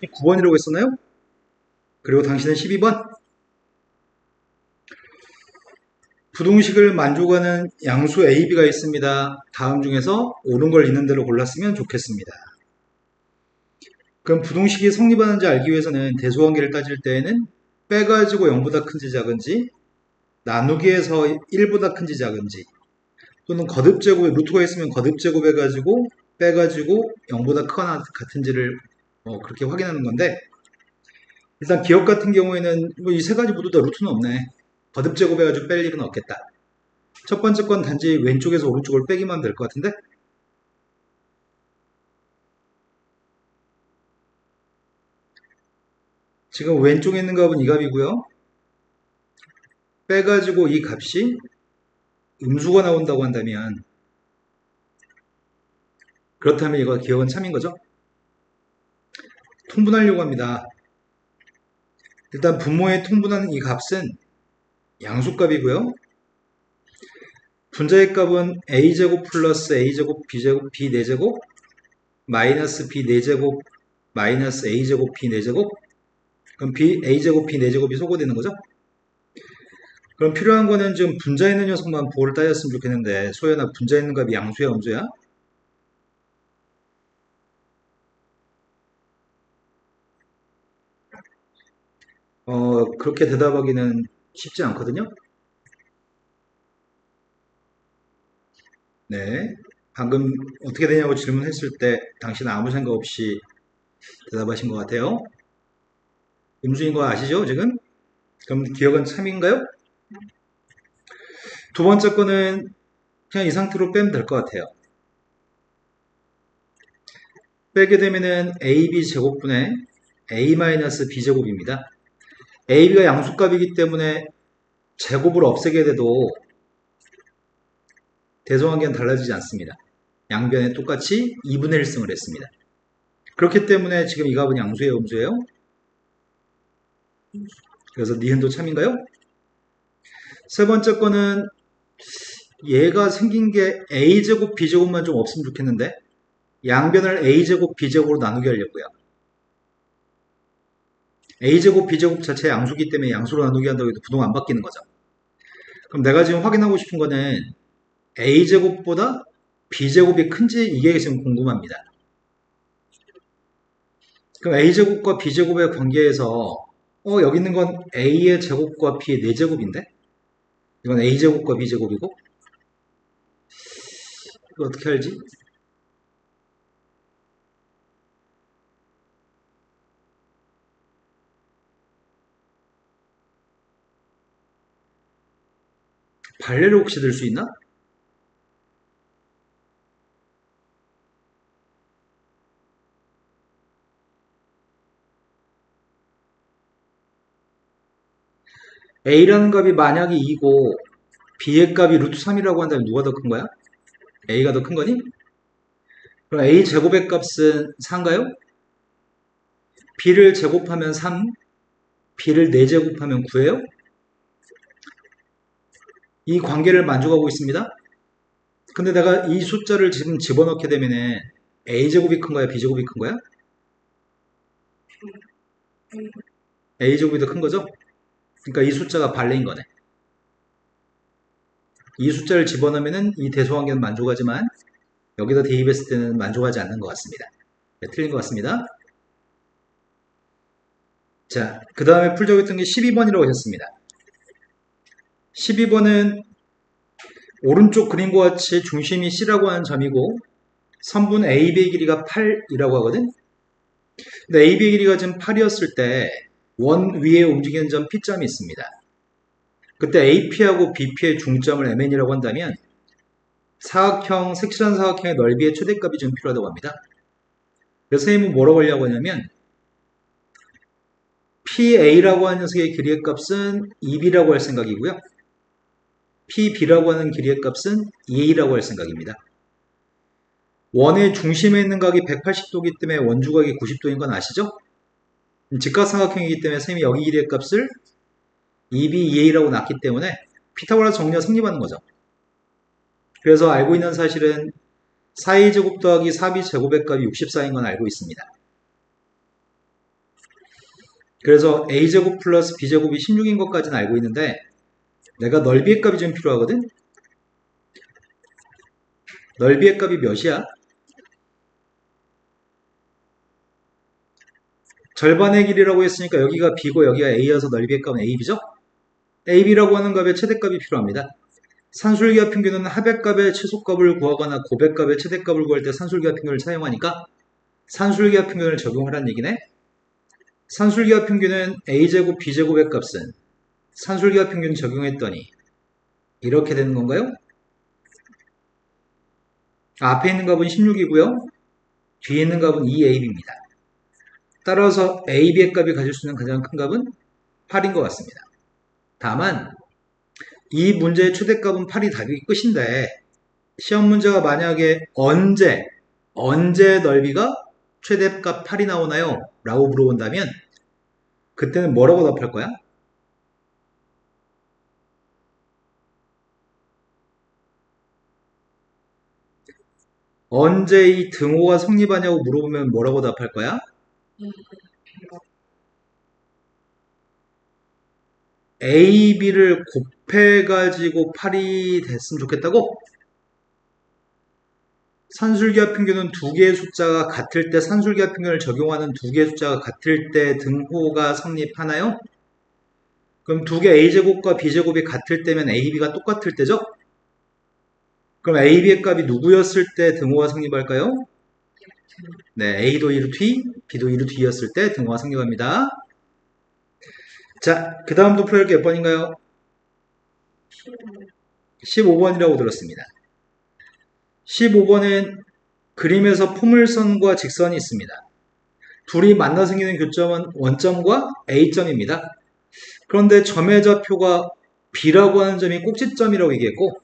9번이라고 했었나요? 그리고 당신은 12번? 부등식을 만족하는 양수 A, B가 있습니다. 다음 중에서 옳은 걸 있는 대로 골랐으면 좋겠습니다. 그럼 부등식이 성립하는지 알기 위해서는 대소관계를 따질 때에는 빼가지고 0보다 큰지 작은지, 나누기에서 1보다 큰지 작은지, 또는 거듭제곱에 루트가 있으면 거듭제곱 해가지고 빼가지고 0보다 크거나 같은지를 그렇게 확인하는 건데, 일단 기억 같은 경우에는 이 세 가지 모두 다 루트는 없네. 거듭제곱 해가지고 뺄 일은 없겠다. 첫 번째 건 단지 왼쪽에서 오른쪽을 빼기만 하면 될 것 같은데? 지금 왼쪽에 있는 값은 이 값이고요. 빼가지고 이 값이 음수가 나온다고 한다면, 그렇다면 이거 기억은 참인 거죠? 통분하려고 합니다. 일단 분모에 통분하는 이 값은 양수값이고요. 분자의 값은 a제곱 플러스 a제곱 b제곱 b 4제곱 마이너스 b 4제곱 마이너스 a제곱 b 4제곱. 그럼 a제곱 b 4제곱이 소거되는 거죠? 그럼 필요한 거는 지금 분자 있는 녀석만 보호를 따졌으면 좋겠는데, 소연아, 분자 있는 값이 양수야 음수야? 그렇게 대답하기는 쉽지 않거든요. 네. 방금 어떻게 되냐고 질문했을 때 당신은 아무 생각 없이 대답하신 것 같아요. 음수인 거 아시죠, 지금? 그럼 기억은 참인가요? 두 번째 거는 그냥 이 상태로 빼면 될 것 같아요. 빼게 되면은 AB 제곱분의 A-B 제곱입니다. AB가 양수값이기 때문에 제곱을 없애게 돼도 대소관계는 달라지지 않습니다. 양변에 똑같이 2분의 1승을 했습니다. 그렇기 때문에 지금 이 값은 양수예요, 음수예요? 그래서 니은도 참인가요? 세 번째 거는 얘가 생긴 게 A제곱, B제곱만 좀 없으면 좋겠는데, 양변을 A제곱, B제곱으로 나누게 하려고요. A제곱, B제곱 자체 양수기 때문에 양수로 나누게 한다고 해도 부동 안 바뀌는 거죠. 그럼 내가 지금 확인하고 싶은 거는 A제곱보다 B제곱이 큰지 이게 지금 궁금합니다. 그럼 A제곱과 B제곱의 관계에서 여기 있는 건 A의 제곱과 B의 4제곱인데? 이건 A제곱과 B제곱이고? 이거 어떻게 알지? 발레를 혹시 들 수 있나? A라는 값이 만약에 2고 B의 값이 루트 3이라고 한다면 누가 더 큰 거야? A가 더 큰 거니? 그럼 A 제곱의 값은 4인가요? B를 제곱하면 3, B를 4제곱하면 9예요? 이 관계를 만족하고 있습니다. 근데 내가 이 숫자를 지금 집어넣게 되면 A제곱이 큰 거야? B제곱이 큰 거야? A제곱이 더 큰 거죠? 그러니까 이 숫자가 발레인 거네. 이 숫자를 집어넣으면 이 대소관계는 만족하지만 여기다 대입했을 때는 만족하지 않는 것 같습니다. 네, 틀린 것 같습니다. 자, 그 다음에 풀자고 했던 게 12번이라고 하셨습니다. 12번은 오른쪽 그림과 같이 중심이 C라고 하는 점이고 선분 AB의 길이가 8이라고 하거든. 근데 AB의 길이가 지금 8이었을 때 원 위에 움직이는 점 P점이 있습니다. 그때 AP하고 BP의 중점을 MN이라고 한다면 사각형, 색칠한 사각형의 넓이의 최대값이 좀 필요하다고 합니다. 그래서 선생님은 뭐라고 하려고 하냐면 PA라고 하는 녀석의 길이의 값은 2B라고 할 생각이고요. PB라고 하는 길이의 값은 2A라고 할 생각입니다. 원의 중심에 있는 각이 180도이기 때문에 원주각이 90도인 건 아시죠? 직각삼각형이기 때문에 선생님이 여기 길이의 값을 2B, 2A라고 놨기 때문에 피타고라스 정리가 성립하는 거죠. 그래서 알고 있는 사실은 4A 제곱 더하기 4B 제곱의 값이 64인 건 알고 있습니다. 그래서 a제곱 플러스 b제곱이 16인 것까지는 알고 있는데 내가 넓이의 값이 좀 필요하거든. 넓이의 값이 몇이야? 절반의 길이라고 했으니까 여기가 b고 여기가 a여서 넓이의 값은 ab죠? ab라고 하는 값의 최대값이 필요합니다. 산술기하 평균은 합의값의 최소값을 구하거나 고백값의 최대값을 구할 때 산술기하 평균을 사용하니까 산술기하 평균을 적용하라는 얘기네. 산술기하 평균은 a제곱 b제곱의 값은 산술기하 평균 적용했더니 이렇게 되는 건가요? 앞에 있는 값은 16이고요. 뒤에 있는 값은 2ab입니다. 따라서 ab의 값이 가질 수 있는 가장 큰 값은 8인 것 같습니다. 다만 이 문제의 최대값은 8이 답이 끝인데 시험 문제가 만약에 언제 넓이가 최대값 8이 나오나요? 라고 물어본다면 그때는 뭐라고 답할 거야? 언제 이 등호가 성립하냐고 물어보면 뭐라고 답할 거야? A, B를 곱해가지고 8이 됐으면 좋겠다고? 산술기하 평균은 두 개의 숫자가 같을 때 산술기하 평균을 적용하는 두 개의 숫자가 같을 때 등호가 성립하나요? 그럼 두 개 A제곱과 B제곱이 같을 때면 AB가 똑같을 때죠? 그럼 AB의 값이 누구였을 때 등호가 성립할까요? 네, A도 2루트 2, B도 2루트 2였을 때 등호가 성립합니다. 자, 그 다음 도표 몇 번인가요? 15번이라고 들었습니다. 15번은 그림에서 포물선과 직선이 있습니다. 둘이 만나 생기는 교점은 원점과 A점입니다. 그런데 점의 좌표가 B라고 하는 점이 꼭지점이라고 얘기했고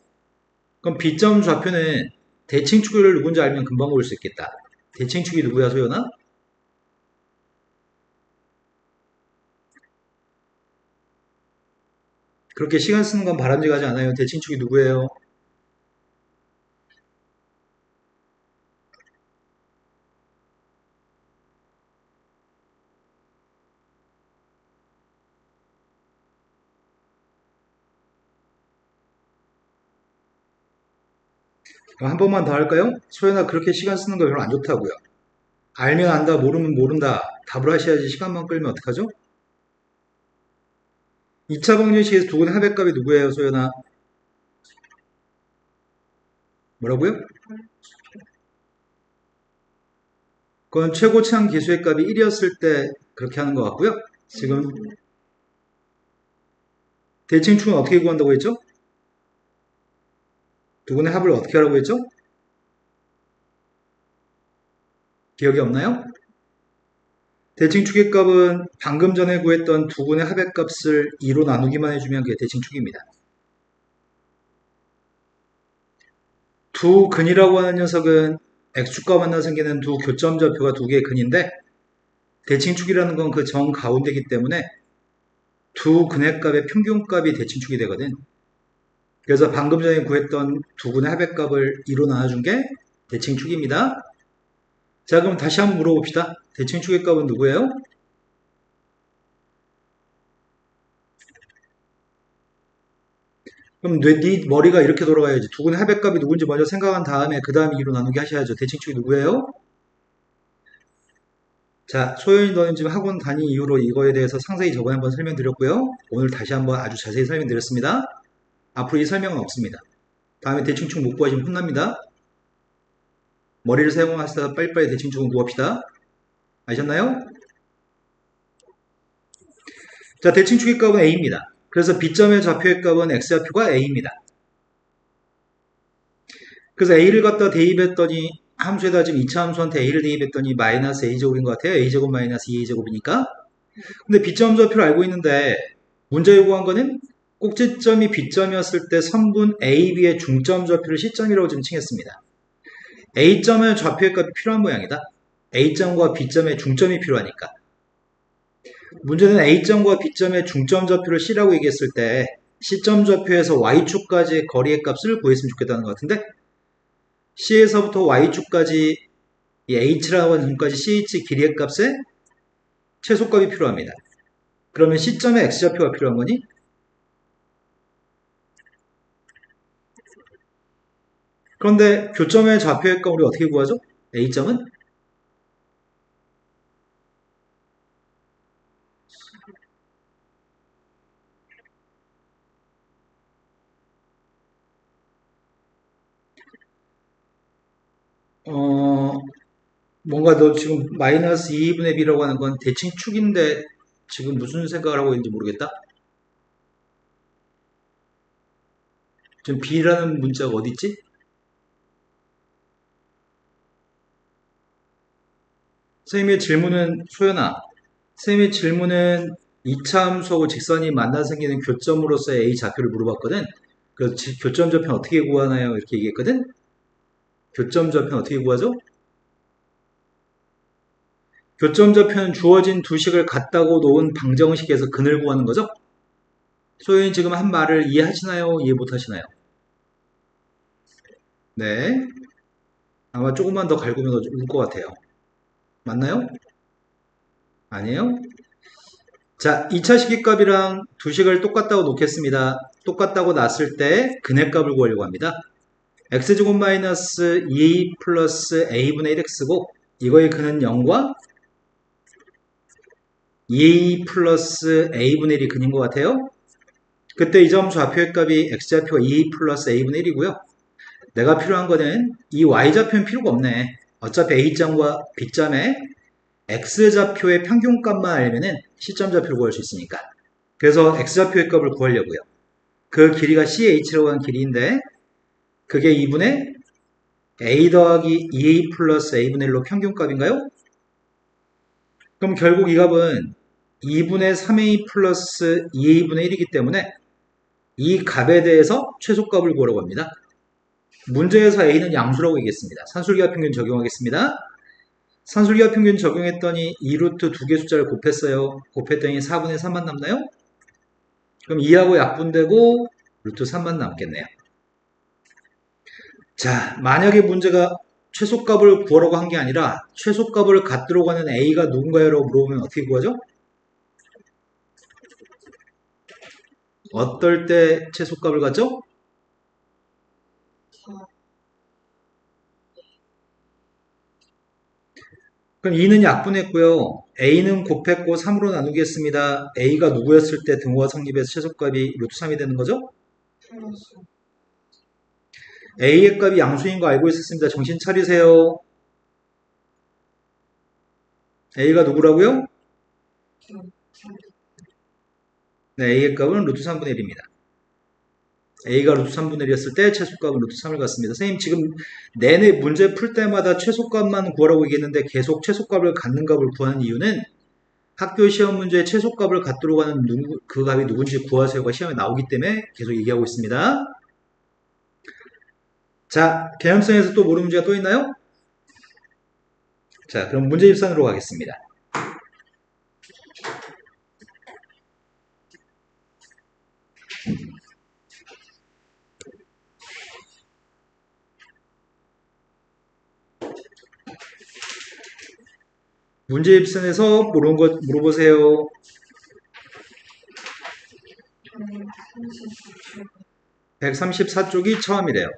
그럼 B점 좌표는 대칭축을 누군지 알면 금방 볼 수 있겠다. 대칭축이 누구야, 소연아? 그렇게 시간 쓰는 건 바람직하지 않아요. 대칭축이 누구예요? 그럼 한 번만 더 할까요? 소연아, 그렇게 시간 쓰는 거 별로 안 좋다고요. 알면 안다, 모르면 모른다. 답을 하셔야지 시간만 끌면 어떡하죠? 2차 방정식에서 두 군의 합의값이 누구예요, 소연아? 뭐라고요? 그건 최고치한 기수의 값이 1이었을 때 그렇게 하는 것 같고요. 지금 대칭축은 어떻게 구한다고 했죠? 두 군의 합을 어떻게 하라고 했죠? 기억이 없나요? 대칭축의 값은 방금 전에 구했던 두 군의 합의 값을 2로 나누기만 해주면 그게 대칭축입니다. 두 근이라고 하는 녀석은 x축과 만나 생기는 두 교점 좌표가 두 개의 근인데 대칭축이라는 건 그 정 가운데이기 때문에 두 근의 값의 평균값이 대칭축이 되거든. 그래서 방금 전에 구했던 두 근의 합의값을 2로 나눠준 게 대칭축입니다. 자, 그럼 다시 한번 물어봅시다. 대칭축의 값은 누구예요? 그럼 네 머리가 이렇게 돌아가야지. 두 근의 합의값이 누군지 먼저 생각한 다음에 그 다음에 2로 나누게 하셔야죠. 대칭축이 누구예요? 자, 소연이 너는 지금 학원 다닌 이후로 이거에 대해서 상세히 저번에 한번 설명드렸고요. 오늘 다시 한번 아주 자세히 설명드렸습니다. 앞으로 이 설명은 없습니다. 다음에 대칭축 못 구하시면 혼납니다. 머리를 사용하시다가 빨리빨리 대칭축은 구합시다. 아셨나요? 자, 대칭축의 값은 A입니다. 그래서 B점의 좌표의 값은 X좌표가 A입니다. 그래서 A를 갖다 대입했더니 함수에다 지금 2차 함수한테 A를 대입했더니 마이너스 A제곱인 것 같아요. A제곱 마이너스 2A제곱이니까. 근데 B점 좌표를 알고 있는데 문제 요구한 거는 꼭지점이 B점이었을 때 선분 AB의 중점 좌표를 C점이라고 지금 칭했습니다. A점의 좌표의 값이 필요한 모양이다. A점과 B점의 중점이 필요하니까. 문제는 A점과 B점의 중점 좌표를 C라고 얘기했을 때 C점 좌표에서 Y축까지의 거리의 값을 구했으면 좋겠다는 것 같은데 C에서부터 Y축까지 이 H라고 하는 점까지 CH 길이의 값의 최소값이 필요합니다. 그러면 C점에 X좌표가 필요한 거니? 그런데 교점의 좌표의 값 우리 어떻게 구하죠? A점은? 어, 뭔가 너 지금 마이너스 2분의 B라고 하는 건 대칭 축인데 지금 무슨 생각을 하고 있는지 모르겠다? 지금 B라는 문자가 어디 있지? 선생님의 질문은, 소연아, 선생님의 질문은 2차 함수하고 직선이 만나 생기는 교점으로서의 A 좌표를 물어봤거든? 그 교점 좌표는 어떻게 구하나요? 이렇게 얘기했거든? 교점 좌표는 어떻게 구하죠? 교점 좌표는 주어진 두 식을 같다고 놓은 방정식에서 근을 구하는 거죠? 소연이 지금 한 말을 이해하시나요? 이해 못하시나요? 네. 아마 조금만 더 갈구면 울 것 같아요. 맞나요? 아니에요? 자, 2차 시기값이랑 두 식을 똑같다고 놓겠습니다. 똑같다고 놨을 때 근의 값을 구하려고 합니다. x제곱 마이너스 2 플러스 a분의 1x고 이거의 근은 0과 2 플러스 a분의 1이 근인 것 같아요. 그때 이 점 좌표의 값이 x좌표가 2 플러스 a분의 1이고요. 내가 필요한 거는 이 y좌표는 필요가 없네. 어차피 a점과 b점의 x좌표의 평균값만 알면은 c점 좌표를 구할 수 있으니까. 그래서 x좌표의 값을 구하려고요. 그 길이가 ch라고 하는 길이인데 그게 2분의 a 더하기 2a 플러스 a분의 1로 평균값인가요? 그럼 결국 이 값은 2분의 3a 플러스 2a분의 1이기 때문에 이 값에 대해서 최소값을 구하라고 합니다. 문제에서 a는 양수라고 얘기했습니다. 산술기하 평균 적용하겠습니다. 산술기하 평균 적용했더니 2루트 두 개 숫자를 곱했어요. 곱했더니 4분의 3만 남나요? 그럼 2하고 약분되고 루트 3만 남겠네요. 자, 만약에 문제가 최소값을 구하라고 한 게 아니라 최소값을 갖도록 하는 a가 누군가요? 라고 물어보면 어떻게 구하죠? 어떨 때 최소값을 갖죠? 그럼 2는 약분했고요. a는 곱했고 3으로 나누겠습니다. a가 누구였을 때 등호가 성립해서 최소값이 루트 3이 되는 거죠? a의 값이 양수인 거 알고 있었습니다. 정신 차리세요. a가 누구라고요? 네, a의 값은 루트 3분의 1입니다. a가 루트 3분의 1이었을 때 최소값은 루트 3을 갖습니다. 선생님 지금 내내 문제 풀 때마다 최소값만 구하라고 얘기했는데 계속 최소값을 갖는 값을 구하는 이유는 학교 시험 문제에 최소값을 갖도록 하는 그 값이 누군지 구하세요가 시험에 나오기 때문에 계속 얘기하고 있습니다. 자, 개념성에서 또 모르는 문제가 또 있나요? 자, 그럼 문제 입산으로 가겠습니다. 문제 입산에서 모르는 것 물어보세요. 134쪽이 처음이래요.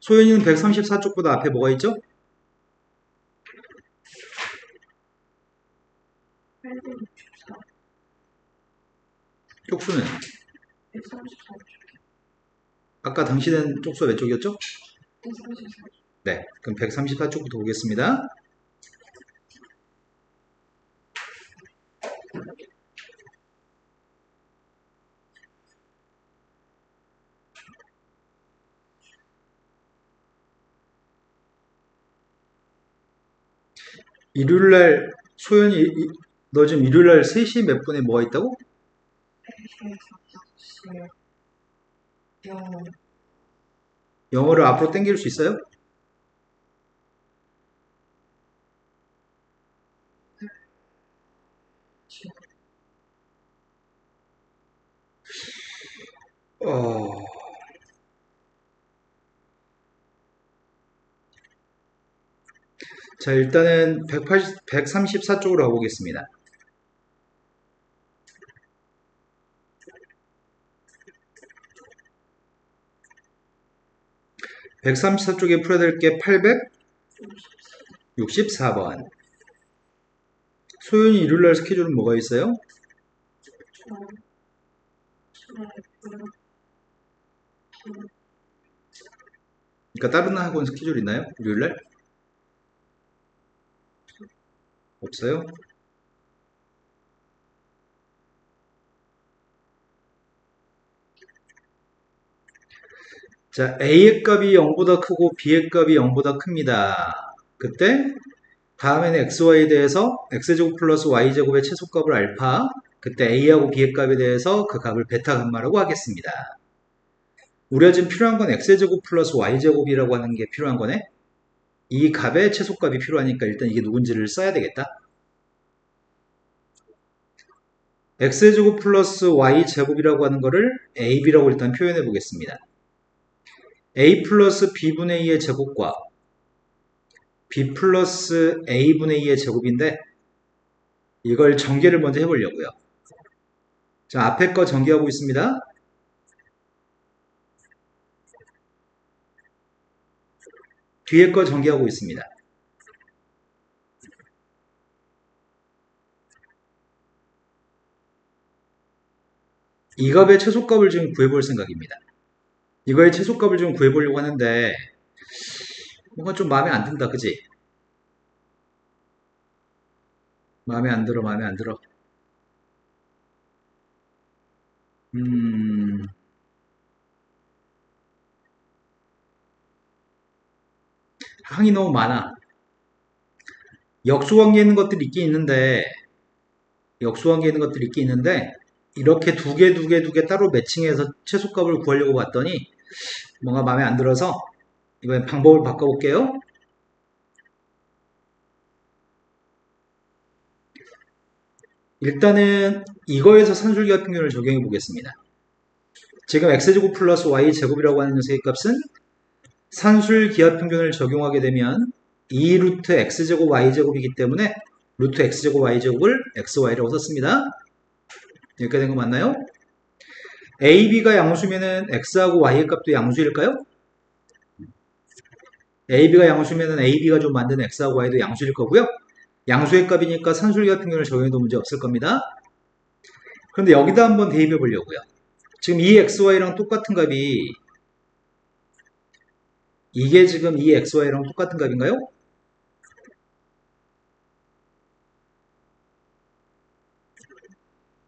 소연이는 134쪽보다 앞에 뭐가 있죠? 쪽수는? 아까 당신은 쪽수 몇 쪽이었죠? 네, 그럼 134쪽부터 보겠습니다. 일요일날 소연이 너 지금 일요일날 3시 몇 분에 뭐가 있다고? 영어를 앞으로 당길 수 있어요? 어... 자, 일단은 134쪽으로 가보겠습니다. 134쪽에 풀어야 될 게 864번. 소윤이 일요일날 스케줄은 뭐가 있어요? 그러니까 다른 학원 스케줄 있나요? 일요일날? 없어요? 자, A의 값이 0보다 크고 B의 값이 0보다 큽니다. 그때 다음에는 XY에 대해서 X제곱 플러스 Y제곱의 최소값을 알파, 그때 A하고 B의 값에 대해서 그 값을 베타 감마라고 하겠습니다. 우리가 지금 필요한 건 X제곱 플러스 Y제곱이라고 하는 게 필요한 거네? 이 값의 최소값이 필요하니까 일단 이게 누군지를 써야 되겠다. X제곱 플러스 Y제곱이라고 하는 거를 AB라고 일단 표현해 보겠습니다. A 플러스 B분의 2의 제곱과 B 플러스 A분의 2의 제곱인데 이걸 전개를 먼저 해보려고요. 자, 앞에 거 전개하고 있습니다. 뒤에 거 전개하고 있습니다. 이 값의 최소값을 지금 구해볼 생각입니다. 이거의 최소값을 좀 구해보려고 하는데 뭔가 좀 마음에 안 든다, 그지? 마음에 안 들어, 마음에 안 들어. 음, 항이 너무 많아. 역수관계 있는 것들이 있긴 있는데, 역수관계 있는 것들이 있긴 있는데, 이렇게 두 개 따로 매칭해서 최소값을 구하려고 봤더니 뭔가 마음에 안 들어서 이번엔 방법을 바꿔볼게요. 일단은 이거에서 산술기하 평균을 적용해 보겠습니다. 지금 x제곱 플러스 y제곱이라고 하는 녀석의 값은 산술기하 평균을 적용하게 되면 2 루트 x제곱 y제곱이기 때문에 루트 x제곱 y제곱을 xy라고 썼습니다. 여기까지 된 거 맞나요? a, b가 양수면은 x하고 y의 값도 양수일까요? a, b가 양수면은 a, b가 좀 만드는 x하고 y도 양수일 거고요. 양수의 값이니까 산술기하 평균을 적용해도 문제 없을 겁니다. 그런데 여기다 한번 대입해 보려고요. 지금 이 xy랑 똑같은 값이 이게 지금 이 xy랑 똑같은 값인가요?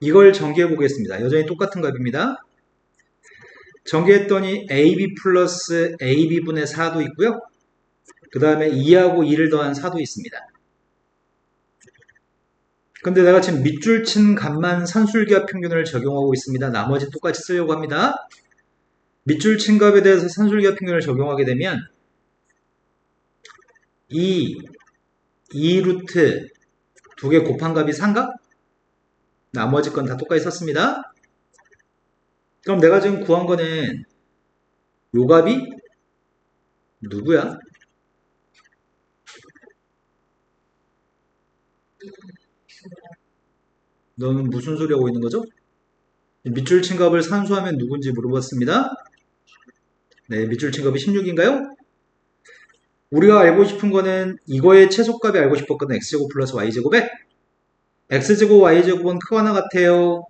이걸 전개해 보겠습니다. 여전히 똑같은 값입니다. 전개했더니 ab 플러스 ab분의 4도 있고요. 그 다음에 2하고 2를 더한 4도 있습니다. 근데 내가 지금 밑줄 친 값만 산술기하 평균을 적용하고 있습니다. 나머지 똑같이 쓰려고 합니다. 밑줄 친 값에 대해서 산술기하 평균을 적용하게 되면 2 루트 두 개 곱한 값이 3값? 나머지 건 다 똑같이 썼습니다. 그럼 내가 지금 구한 거는 요 값이 누구야? 너는 무슨 소리 하고 있는 거죠? 밑줄 친 값을 산수하면 누군지 물어봤습니다. 네, 밑줄 친 값이 16인가요? 우리가 알고 싶은 거는 이거의 최소값이 알고 싶었거든. x제곱 플러스 y제곱에 x제곱 y제곱은 크거나 같아요.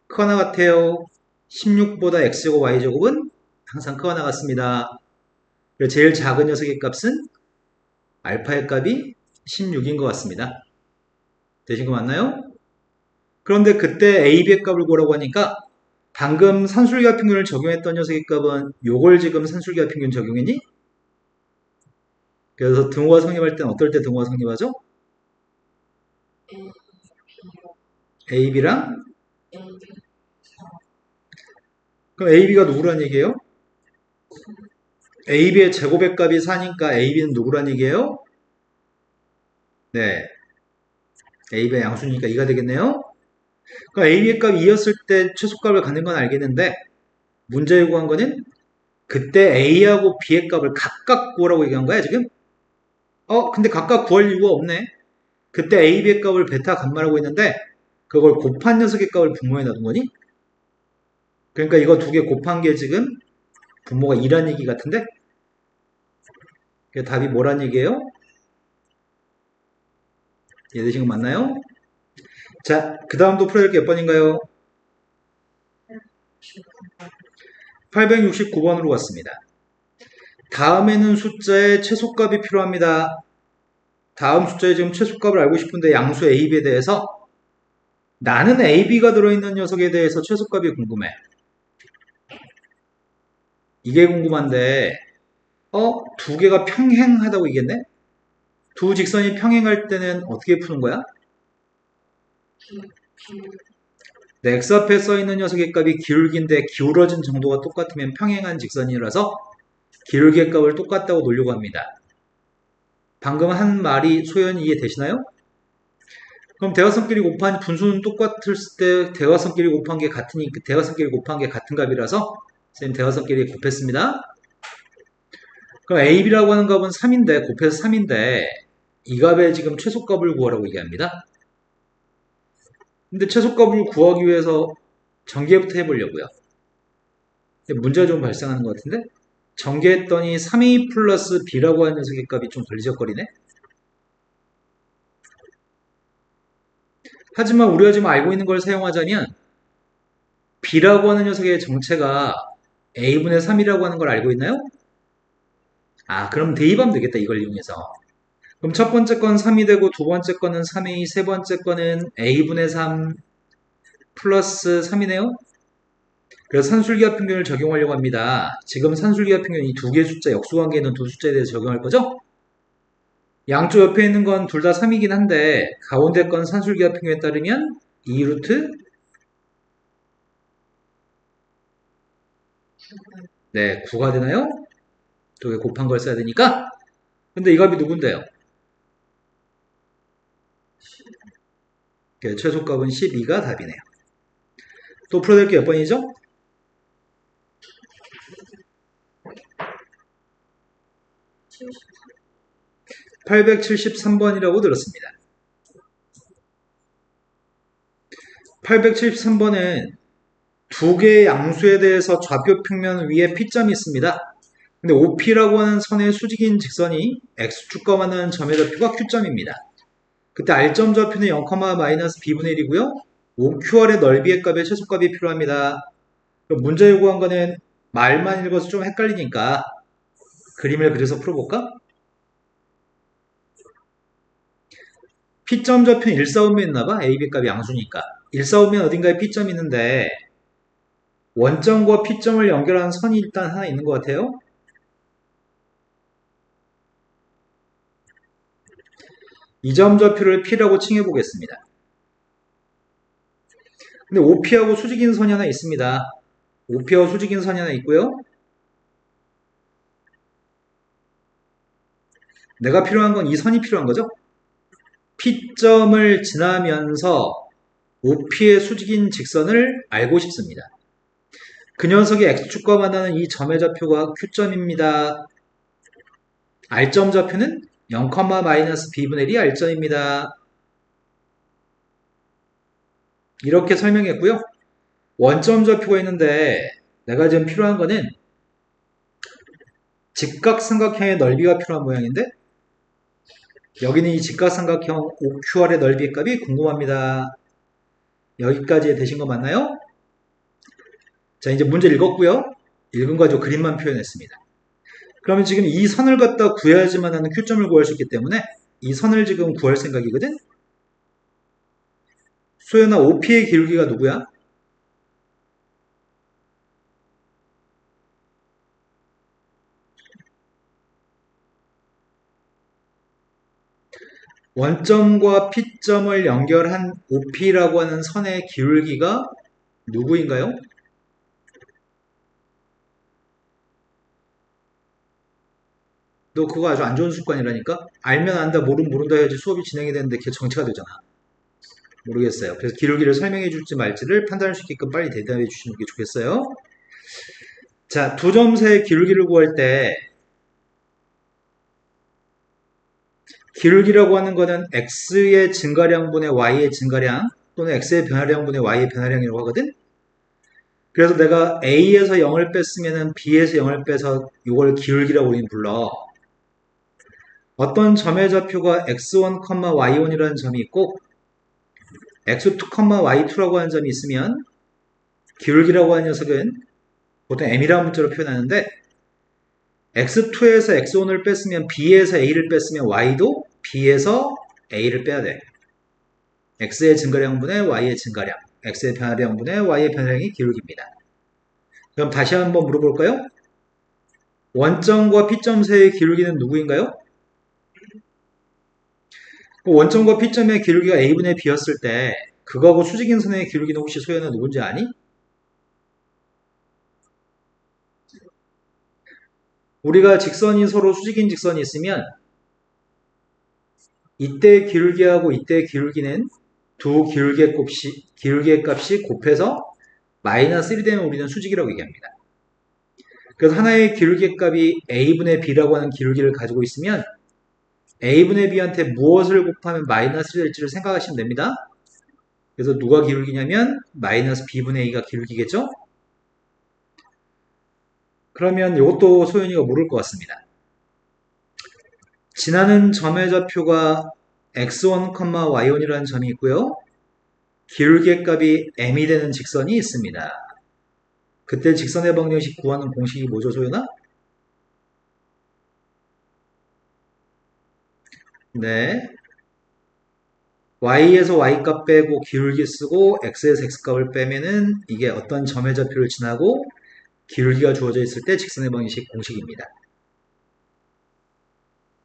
크거나 같아요. 16보다 x제곱 y제곱은 항상 크거나 같습니다. 그래서 제일 작은 녀석의 값은 알파의 값이 16인 것 같습니다. 되신 거 맞나요? 그런데 그때 a, b의 값을 구하라고 하니까 방금 산술기하 평균을 적용했던 녀석의 값은 요걸 지금 산술기하 평균 적용했니? 그래서 등호가 성립할 때는 어떨 때 등호가 성립하죠? a, b랑 그럼 a, b가 누구란 얘기예요? a, b의 제곱의 값이 4니까 a, b는 누구란 얘기예요? 네, a, b의 양수니까 2가 되겠네요. 그럼 a, b의 값이 2였을 때 최소값을 갖는 건 알겠는데 문제 요구한 거는 그때 a하고 b의 값을 각각 구하라고 얘기한 거야 지금? 근데 각각 구할 이유가 없네. 그때 a, b의 값을 베타 감마라고 했는데 그걸 곱한 녀석의 값을 분모에 놔둔 거니? 그러니까 이거 두 개 곱한 게 지금 분모가 2란 얘기 같은데? 답이 뭐란 얘기예요? 이해되신 거 맞나요? 자, 그 다음도 풀어야 될 게 몇 번인가요? 869번으로 갔습니다. 다음에는 숫자의 최소값이 필요합니다. 다음 숫자의 지금 최소값을 알고 싶은데 양수 A, B에 대해서 나는 A, B가 들어있는 녀석에 대해서 최소값이 궁금해. 이게 궁금한데 두 개가 평행하다고 이겠네? 두 직선이 평행할 때는 어떻게 푸는 거야? 네, x 앞에 써있는 녀석의 값이 기울기인데 기울어진 정도가 똑같으면 평행한 직선이라서 기울기의 값을 똑같다고 놓으려고 합니다. 방금 한 말이 소연이 이해되시나요? 그럼 대각선끼리 곱한 분수는 똑같을 때 대각선끼리 곱한 게 같으니까 대각선끼리 곱한 게 같은 값이라서 선생님 대각선끼리 곱했습니다. 그럼 AB라고 하는 값은 3인데 곱해서 3인데 이 값의 지금 최소값을 구하라고 얘기합니다. 근데 최소값을 구하기 위해서 전개부터 해보려고요. 문제가 좀 발생하는 것 같은데 전개했더니 3a 플러스 b라고 하는 녀석의 값이 좀 걸리적거리네. 하지만 우리가 지금 알고 있는 걸 사용하자면 b라고 하는 녀석의 정체가 a분의 3이라고 하는 걸 알고 있나요? 그럼 대입하면 되겠다. 이걸 이용해서. 그럼 첫 번째 건 3이 되고 두 번째 거는 3a, 세 번째 거는 a분의 3 플러스 3이네요. 그래서 산술기하 평균을 적용하려고 합니다. 지금 산술기하 평균 이 두 개의 숫자, 역수관계에 있는 두 숫자에 대해서 적용할 거죠? 양쪽 옆에 있는 건 둘 다 3이긴 한데 가운데 건 산술기하 평균에 따르면 2루트 네, 9가 되나요? 두 개 곱한 걸 써야 되니까. 근데 이 값이 누군데요? 최소값은 12가 답이네요. 또 풀어야 될 게 몇 번이죠? 873번이라고 들었습니다. 873번은 두 개의 양수에 대해서 좌표 평면 위에 P점이 있습니다. 근데 OP라고 하는 선의 수직인 직선이 X축과 만나는 점의 좌표가 Q점입니다. 그때 R점 좌표는 0, B분의 1이고요. OQR의 넓이의 값의 최소값이 필요합니다. 문제 요구한 거는 말만 읽어서 좀 헷갈리니까 그림을 그려서 풀어볼까? P점 좌표는 1,4,5면 있나봐. A, B 값이 양수니까. 1,4,5면 어딘가에 P점이 있는데 원점과 P점을 연결하는 선이 일단 하나 있는 것 같아요. 이 점 좌표를 P라고 칭해 보겠습니다. 근데 OP하고 수직인 선이 하나 있습니다. OP하고 수직인 선이 하나 있고요. 내가 필요한 건 이 선이 필요한 거죠. P점을 지나면서 OP의 수직인 직선을 알고 싶습니다. 그 녀석이 X축과 만나는 이 점의 좌표가 Q점입니다. R점 좌표는 0, B분의 1이 R점입니다. 이렇게 설명했고요. 원점 좌표가 있는데 내가 지금 필요한 거는 직각삼각형의 넓이가 필요한 모양인데 여기는 이 직각삼각형 OQR의 넓이의 값이 궁금합니다. 여기까지 되신 거 맞나요? 자, 이제 문제 읽었고요. 읽은 거 가지고 그림만 표현했습니다. 그러면 지금 이 선을 갖다 구해야지만 하는 Q점을 구할 수 있기 때문에 이 선을 지금 구할 생각이거든? 소연아, OP의 기울기가 누구야? 원점과 P점을 연결한 OP라고 하는 선의 기울기가 누구인가요? 너 그거 아주 안 좋은 습관이라니까? 알면 안다, 모르면 모른다 해야지 수업이 진행이 되는데 그게 정체가 되잖아. 모르겠어요. 그래서 기울기를 설명해 줄지 말지를 판단할 수 있게끔 빨리 대답해 주시는 게 좋겠어요. 자, 두 점 사이의 기울기를 구할 때 기울기라고 하는 거는 x의 증가량분의 y의 증가량 또는 x의 변화량분의 y의 변화량이라고 하거든? 그래서 내가 a에서 0을 뺐으면 b에서 0을 빼서 이걸 기울기라고 우리는 불러. 어떤 점의 좌표가 x1, y1이라는 점이 있고 x2, y2라고 하는 점이 있으면 기울기라고 하는 녀석은 보통 m이라는 문자로 표현하는데 x2에서 x1을 뺐으면 b에서 a를 뺐으면 y도 b에서 a를 빼야 돼. x의 증가량분의 y의 증가량, x의 변화량분의 y의 변화량이 기울기입니다. 그럼 다시 한번 물어볼까요? 원점과 P점 사이의 기울기는 누구인가요? 원점과 P점의 기울기가 A분의 B였을 때 그거하고 수직인선의 기울기는 혹시 소연아 누군지 아니? 우리가 직선이 서로 수직인 직선이 있으면 이때 기울기하고 이때 기울기는 두 기울기의 값이 곱해서 마이너스 1이 되면 우리는 수직이라고 얘기합니다. 그래서 하나의 기울기의 값이 A분의 B라고 하는 기울기를 가지고 있으면 A분의 B한테 무엇을 곱하면 마이너스를 될지를 생각하시면 됩니다. 그래서 누가 기울기냐면 마이너스 B분의 A가 기울기겠죠? 그러면 이것도 소연이가 모를 것 같습니다. 지나는 점의 좌표가 x1, y1이라는 점이 있고요. 기울기의 값이 m이 되는 직선이 있습니다. 그때 직선의 방정식 구하는 공식이 뭐죠, 소연아? 네. y에서 y값 빼고 기울기 쓰고 x에서 x값을 빼면은 이게 어떤 점의 좌표를 지나고 기울기가 주어져 있을 때 직선의 방정식 공식입니다.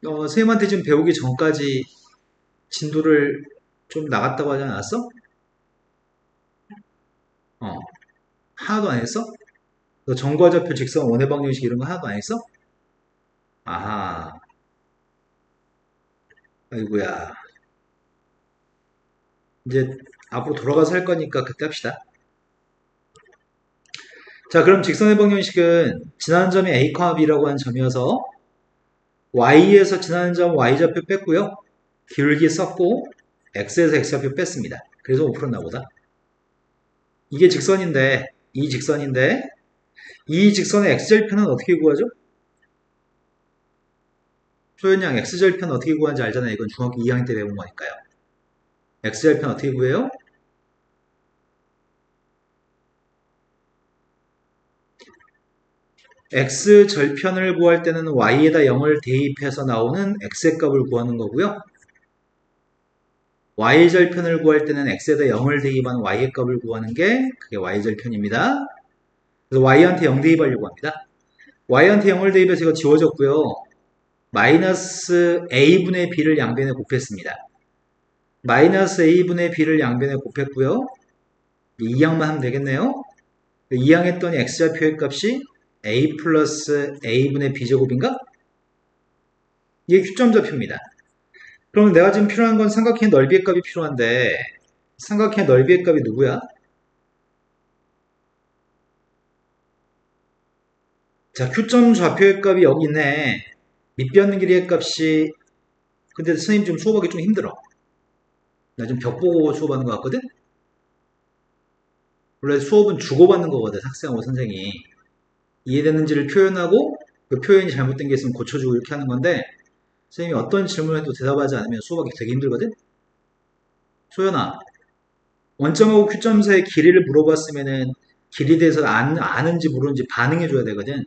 선생님한테 지금 배우기 전까지 진도를 좀 나갔다고 하지 않았어? 어, 하나도 안 했어? 너 정과좌표, 직선, 원의 방정식 이런 거 하나도 안 했어? 아하, 아이고야. 이제 앞으로 돌아가서 할 거니까 그때 합시다. 자, 그럼 직선의 방정식은 지나는 점이 A, B라고 하는 점이어서 Y에서 지나는 점 Y좌표 뺐고요. 기울기 썼고 X에서 X좌표 뺐습니다. 그래서 5% 나보다. 이게 직선인데 이 직선의 X절편은 어떻게 구하죠? 소연양 X절편 어떻게 구하는지 알잖아요. 이건 중학교 2학년 때 배운 거니까요. X절편 어떻게 구해요? X절편을 구할 때는 Y에다 0을 대입해서 나오는 X의 값을 구하는 거고요. Y절편을 구할 때는 X에다 0을 대입한 Y의 값을 구하는 게 그게 Y절편입니다. 그래서 Y한테 0 대입하려고 합니다. Y한테 0을 대입해서 이거 지워졌고요. 마이너스 A분의 B를 양변에 곱했습니다. 마이너스 A분의 B를 양변에 곱했고요. 이 양만 하면 되겠네요. 이 양 했더니 X좌표의 값이 A 플러스 A분의 B제곱인가? 이게 Q점 좌표입니다. 그럼 내가 지금 필요한 건 삼각형의 넓이의 값이 필요한데 삼각형의 넓이의 값이 누구야? 자, Q점 좌표의 값이 여기 있네. 밑변 길이의 값이 근데 선생님 좀 수업하기 좀 힘들어. 나 지금 벽 보고 수업하는 것 같거든? 원래 수업은 주고받는 거거든, 학생하고 선생이. 이해되는지를 표현하고 그 표현이 잘못된 게 있으면 고쳐주고 이렇게 하는 건데 선생님이 어떤 질문을 해도 대답하지 않으면 수업하기 되게 힘들거든? 소연아, 원점하고 Q점 사이의 길이를 물어봤으면은 길이에 대해서 아는지 모르는지 반응해줘야 되거든.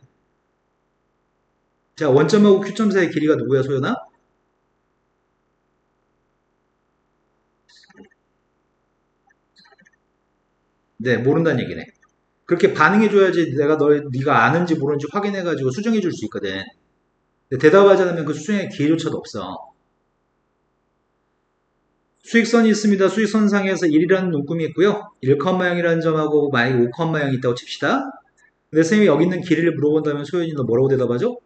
자, 원점하고 Q점 사이의 길이가 누구야, 소연아? 네, 모른다는 얘기네. 그렇게 반응해줘야지 네가 아는지 모르는지 확인해가지고 수정해줄 수 있거든. 근데 대답하지 않으면 그 수정의 기회조차도 없어. 수익선이 있습니다. 수익선상에서 1이라는 눈금이 있고요. 1,0이라는 점하고 만약에 5,0이 있다고 칩시다. 근데 선생님이 여기 있는 길이를 물어본다면 소연이 너 뭐라고 대답하죠?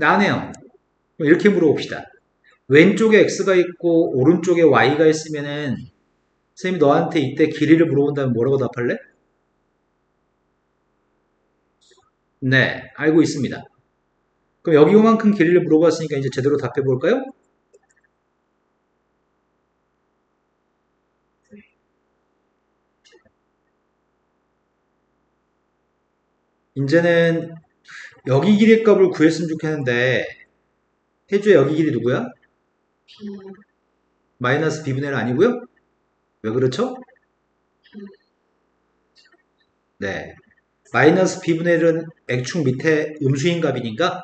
안 해요. 이렇게 물어봅시다. 왼쪽에 x가 있고 오른쪽에 y가 있으면은 선생님이 너한테 이때 길이를 물어본다면 뭐라고 답할래? 네, 알고 있습니다. 그럼 여기 요만큼 길이를 물어봤으니까 이제 제대로 답해 볼까요? 이제는 여기 길이의 값을 구했으면 좋겠는데 해주의 여기 길이 누구야? B, 마이너스 b분의 1 아니고요? 왜 그렇죠? 네. 마이너스 b분의 1은 액축 밑에 음수인 값이니까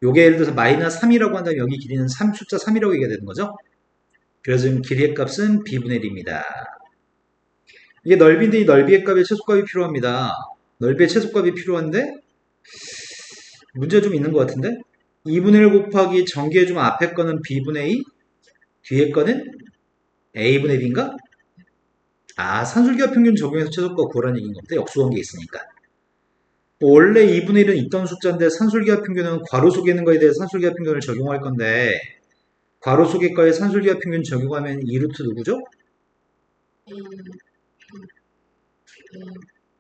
요게 예를 들어서 마이너스 3이라고 한다면 여기 길이는 3, 숫자 3이라고 얘기가 되는 거죠. 그래서 지금 길이의 값은 b분의 1입니다. 이게 넓이인데 이 넓이의 값에 최소값이 필요합니다. 넓이의 최소값이 필요한데 문제 좀 있는 것 같은데 2분의 1 곱하기 전기의 좀 앞에 거는 b분의 2 뒤에 거는 a분의 b인가? 아, 산술기하 평균 적용해서 최소값 구하라는 얘기인 겁니다. 역수관계 있으니까. 원래 2분의 1은 있던 숫자인데 산술기하 평균은 괄호 속에 있는 거에 대해 산술기하 평균을 적용할 건데 괄호 속의 거에 산술기하 평균 적용하면 2루트 누구죠? A, B,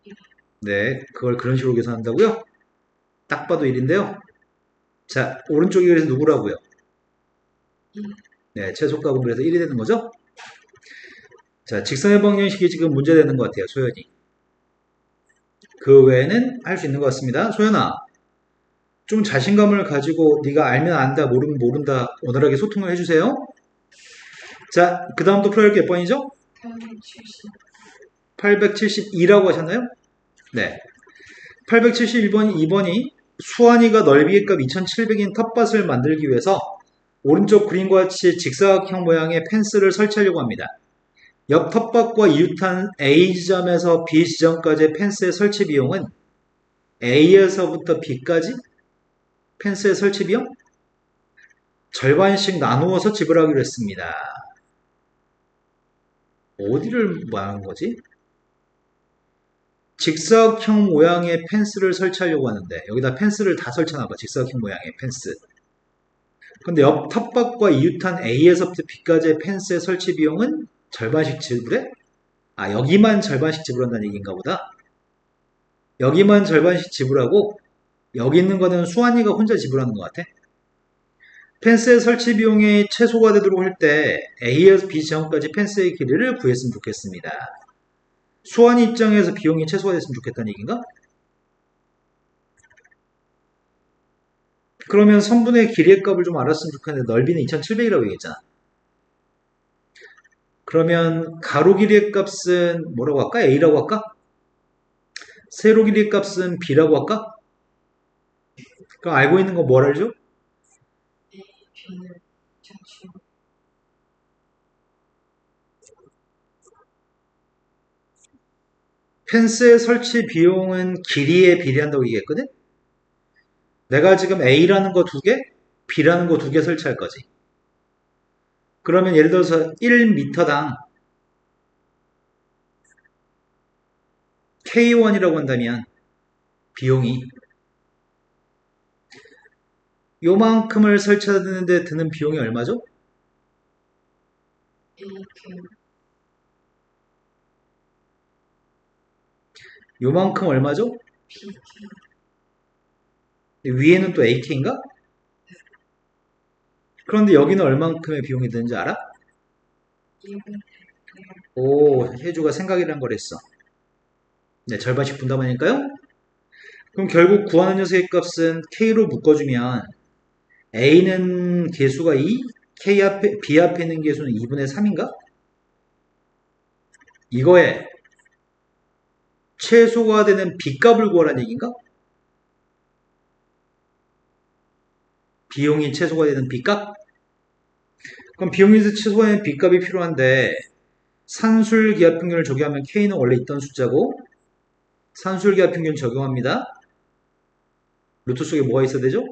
A, 네, 그걸 그런 식으로 계산한다고요? 딱 봐도 1인데요. 자, 오른쪽이 그래서 누구라고요? 네, 최소값은 그래서 1이 되는 거죠? 자, 직선의 방정식이 지금 문제되는 것 같아요, 소연이. 그 외에는 할 수 있는 것 같습니다. 소연아, 좀 자신감을 가지고 네가 알면 안다, 모르면 모른다, 원활하게 소통을 해주세요. 자, 그 다음도 풀어야 할 게 몇 번이죠? 870, 872라고 하셨나요? 네. 871번, 2번이 수완이가 넓이의 값 2700인 텃밭을 만들기 위해서 오른쪽 그림과 같이 직사각형 모양의 펜스를 설치하려고 합니다. 옆 텃밭과 이웃한 A 지점에서 B 지점까지의 펜스의 설치 비용은 A에서부터 B까지 펜스의 설치 비용 절반씩 나누어서 지불하기로 했습니다. 어디를 말하는 거지? 직사각형 모양의 펜스를 설치하려고 하는데 여기다 펜스를 다 설치하나봐. 직사각형 모양의 펜스. 근데 옆 텃밭과 이웃한 A에서부터 B까지의 펜스의 설치 비용은 절반씩 지불해? 아, 여기만 절반씩 지불한다는 얘기인가 보다. 여기만 절반씩 지불하고 여기 있는 거는 수환이가 혼자 지불하는 것 같아. 펜스의 설치 비용이 최소가 되도록 할 때 A에서 B 지점까지 펜스의 길이를 구했으면 좋겠습니다. 수환이 입장에서 비용이 최소가 됐으면 좋겠다는 얘기인가? 그러면 선분의 길이의 값을 좀 알았으면 좋겠는데 넓이는 2700이라고 얘기했잖아. 그러면 가로 길이의 값은 뭐라고 할까? A라고 할까? 세로 길이의 값은 B라고 할까? 그럼 알고 있는 거 뭘 알죠? A, B는 잠시 펜스의 설치 비용은 길이에 비례한다고 얘기했거든? 내가 지금 A라는 거 두 개, B라는 거 두 개 설치할 거지. 그러면 예를 들어서 1m당 K1이라고 한다면 비용이 요만큼을 설치하는데 드는 비용이 얼마죠? A, K, 요만큼 얼마죠? B, K, 위에는 또 AK인가? 그런데 여기는 얼만큼의 비용이 드는지 알아? 2분의 오, 혜주가 생각이란 걸 했어. 네, 절반씩 분담하니까요. 그럼 결국 구하는 녀석의 값은 K로 묶어주면 A는 개수가 2, K 앞에, B 앞에 있는 개수는 2분의 3인가? 이거에 최소가 되는 B값을 구하라는 얘기인가? 비용이 최소가 되는 B값? 그럼 비용이 최소가 되는 B값이 필요한데 산술기하평균을 적용하면 K는 원래 있던 숫자고 산술기하평균 적용합니다. 루트 속에 뭐가 있어야 되죠?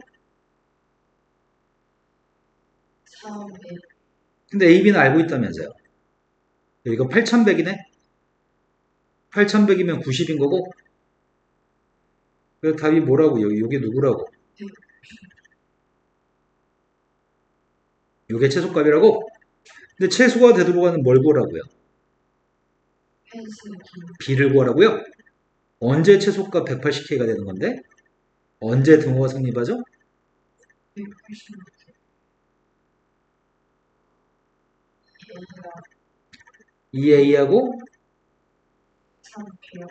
400, 근데 A, B는 알고 있다면서요. 이거 8100이네? 8100이면 90인 거고 그 답이 뭐라고? 요게 누구라고? 요게 최소값이라고? 근데 최소가 되도록 하는 뭘 구하라고요? 펜스, B를 구하라고요? 언제 최소값 180K가 되는 건데? 언제 등호가 성립하죠? 180, A가 2A하고 3, B요.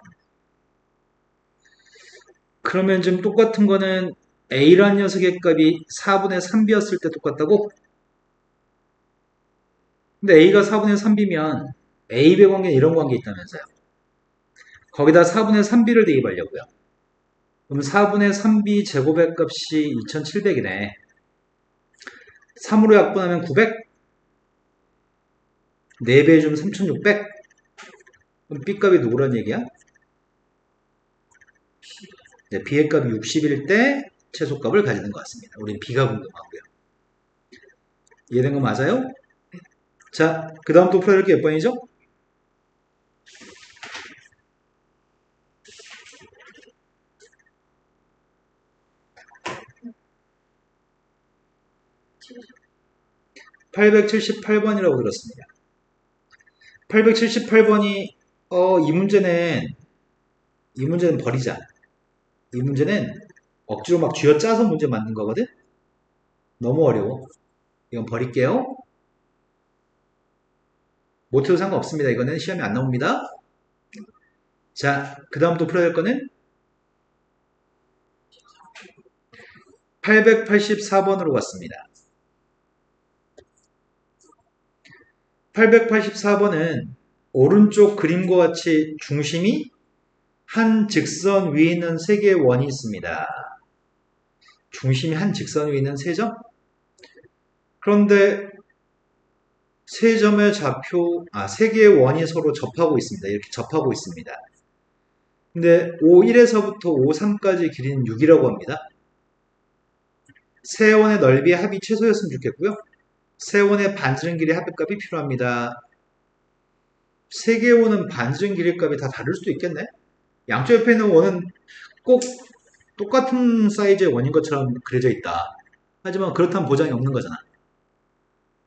그러면 지금 똑같은 거는 A란 녀석의 값이 4분의 3b였을 때 똑같다고? 근데 A가 4분의 3b면 A, B 관계는 이런 관계 있다면서요. 거기다 4분의 3b를 대입하려고요. 그럼 4분의 3b 제곱의 값이 2700이네. 3으로 약분하면 900? 4배 해주면 3600? 그럼 B값이 누구란 얘기야? 네, B의 값이 60일 때 최소값을 가지는 것 같습니다. 우린 B가 궁금하고요. 이해된 거 맞아요? 자, 그 다음 또 풀어야 될 게 몇 번이죠? 878번이라고 들었습니다. 878번이 이 문제는 버리자. 이 문제는 억지로 막 쥐어짜서 문제 만든 거거든? 너무 어려워. 이건 버릴게요. 못해도 상관없습니다. 이거는 시험에 안 나옵니다. 자, 그 다음 또 풀어야 할 거는 884번으로 갔습니다. 884번은 오른쪽 그림과 같이 중심이 한 직선 위에 있는 세 개의 원이 있습니다. 중심이 한 직선 위에 있는 세 점? 그런데 세 점의 좌표, 세 개의 원이 서로 접하고 있습니다. 이렇게 접하고 있습니다. 근데 O1에서부터 O3까지 길이는 6이라고 합니다. 세 원의 넓이의 합이 최소였으면 좋겠고요. 세 원의 반지름 길이 합값이 필요합니다. 세 개의 원은 반지름 길이 값이 다 다를 수도 있겠네. 양쪽 옆에 있는 원은 꼭 똑같은 사이즈의 원인 것처럼 그려져 있다. 하지만 그렇다면 보장이 없는 거잖아.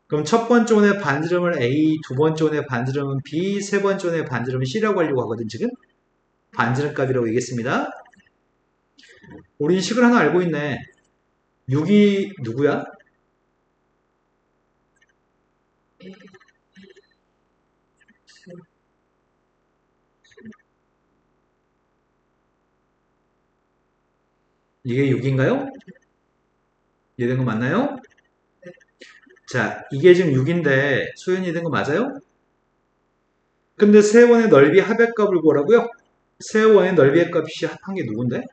그럼 첫 번째 원의 반지름을 A, 두 번째 원의 반지름은 B, 세 번째 원의 반지름은 C라고 하려고 하거든, 지금. 반지름 값이라고 얘기했습니다. 우린 식을 하나 알고 있네. 6이 누구야? 이게 6인가요? 이해된 거 맞나요? 자, 이게 지금 6인데 소연이 된 거 맞아요? 근데 세원의 넓이 합의 값을 구하라고요? 세원의 넓이의 값이 합한 게 누군데?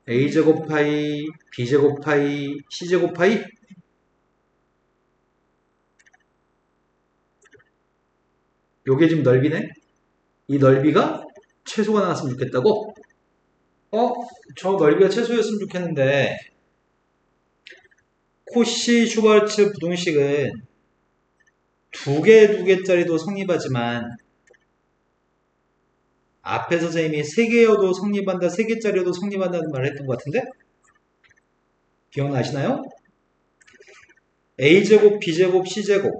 a제곱 파이, b제곱 파이, c제곱 파이? 요게 지금 넓이네? 이 넓이가 최소가 나왔으면 좋겠다고? 저 넓이가 최소였으면 좋겠는데 코시 슈바르츠 부등식은 두 개짜리도 성립하지만 앞에 선생님이 세 개여도 성립한다, 세 개짜리여도 성립한다는 말을 했던 것 같은데? 기억나시나요? a제곱, b제곱, c제곱,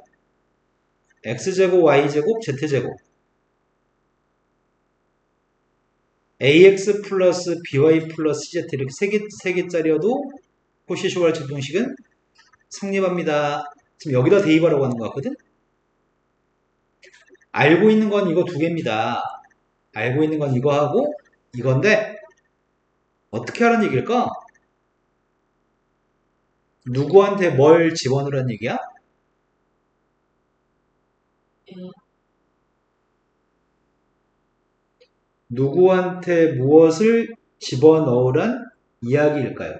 x제곱, y제곱, z제곱 ax 플러스 by 플러스 z 이렇게 세 개짜리여도 코시 슈바르츠 부등식은 성립합니다. 지금 여기다 대입하라고 하는 것 같거든? 알고 있는 건 이거 두 개입니다. 알고 있는 건 이거하고 이건데 어떻게 하라는 얘기일까? 누구한테 뭘 집어넣으라는 얘기야? 누구한테 무엇을 집어넣으란 이야기일까요?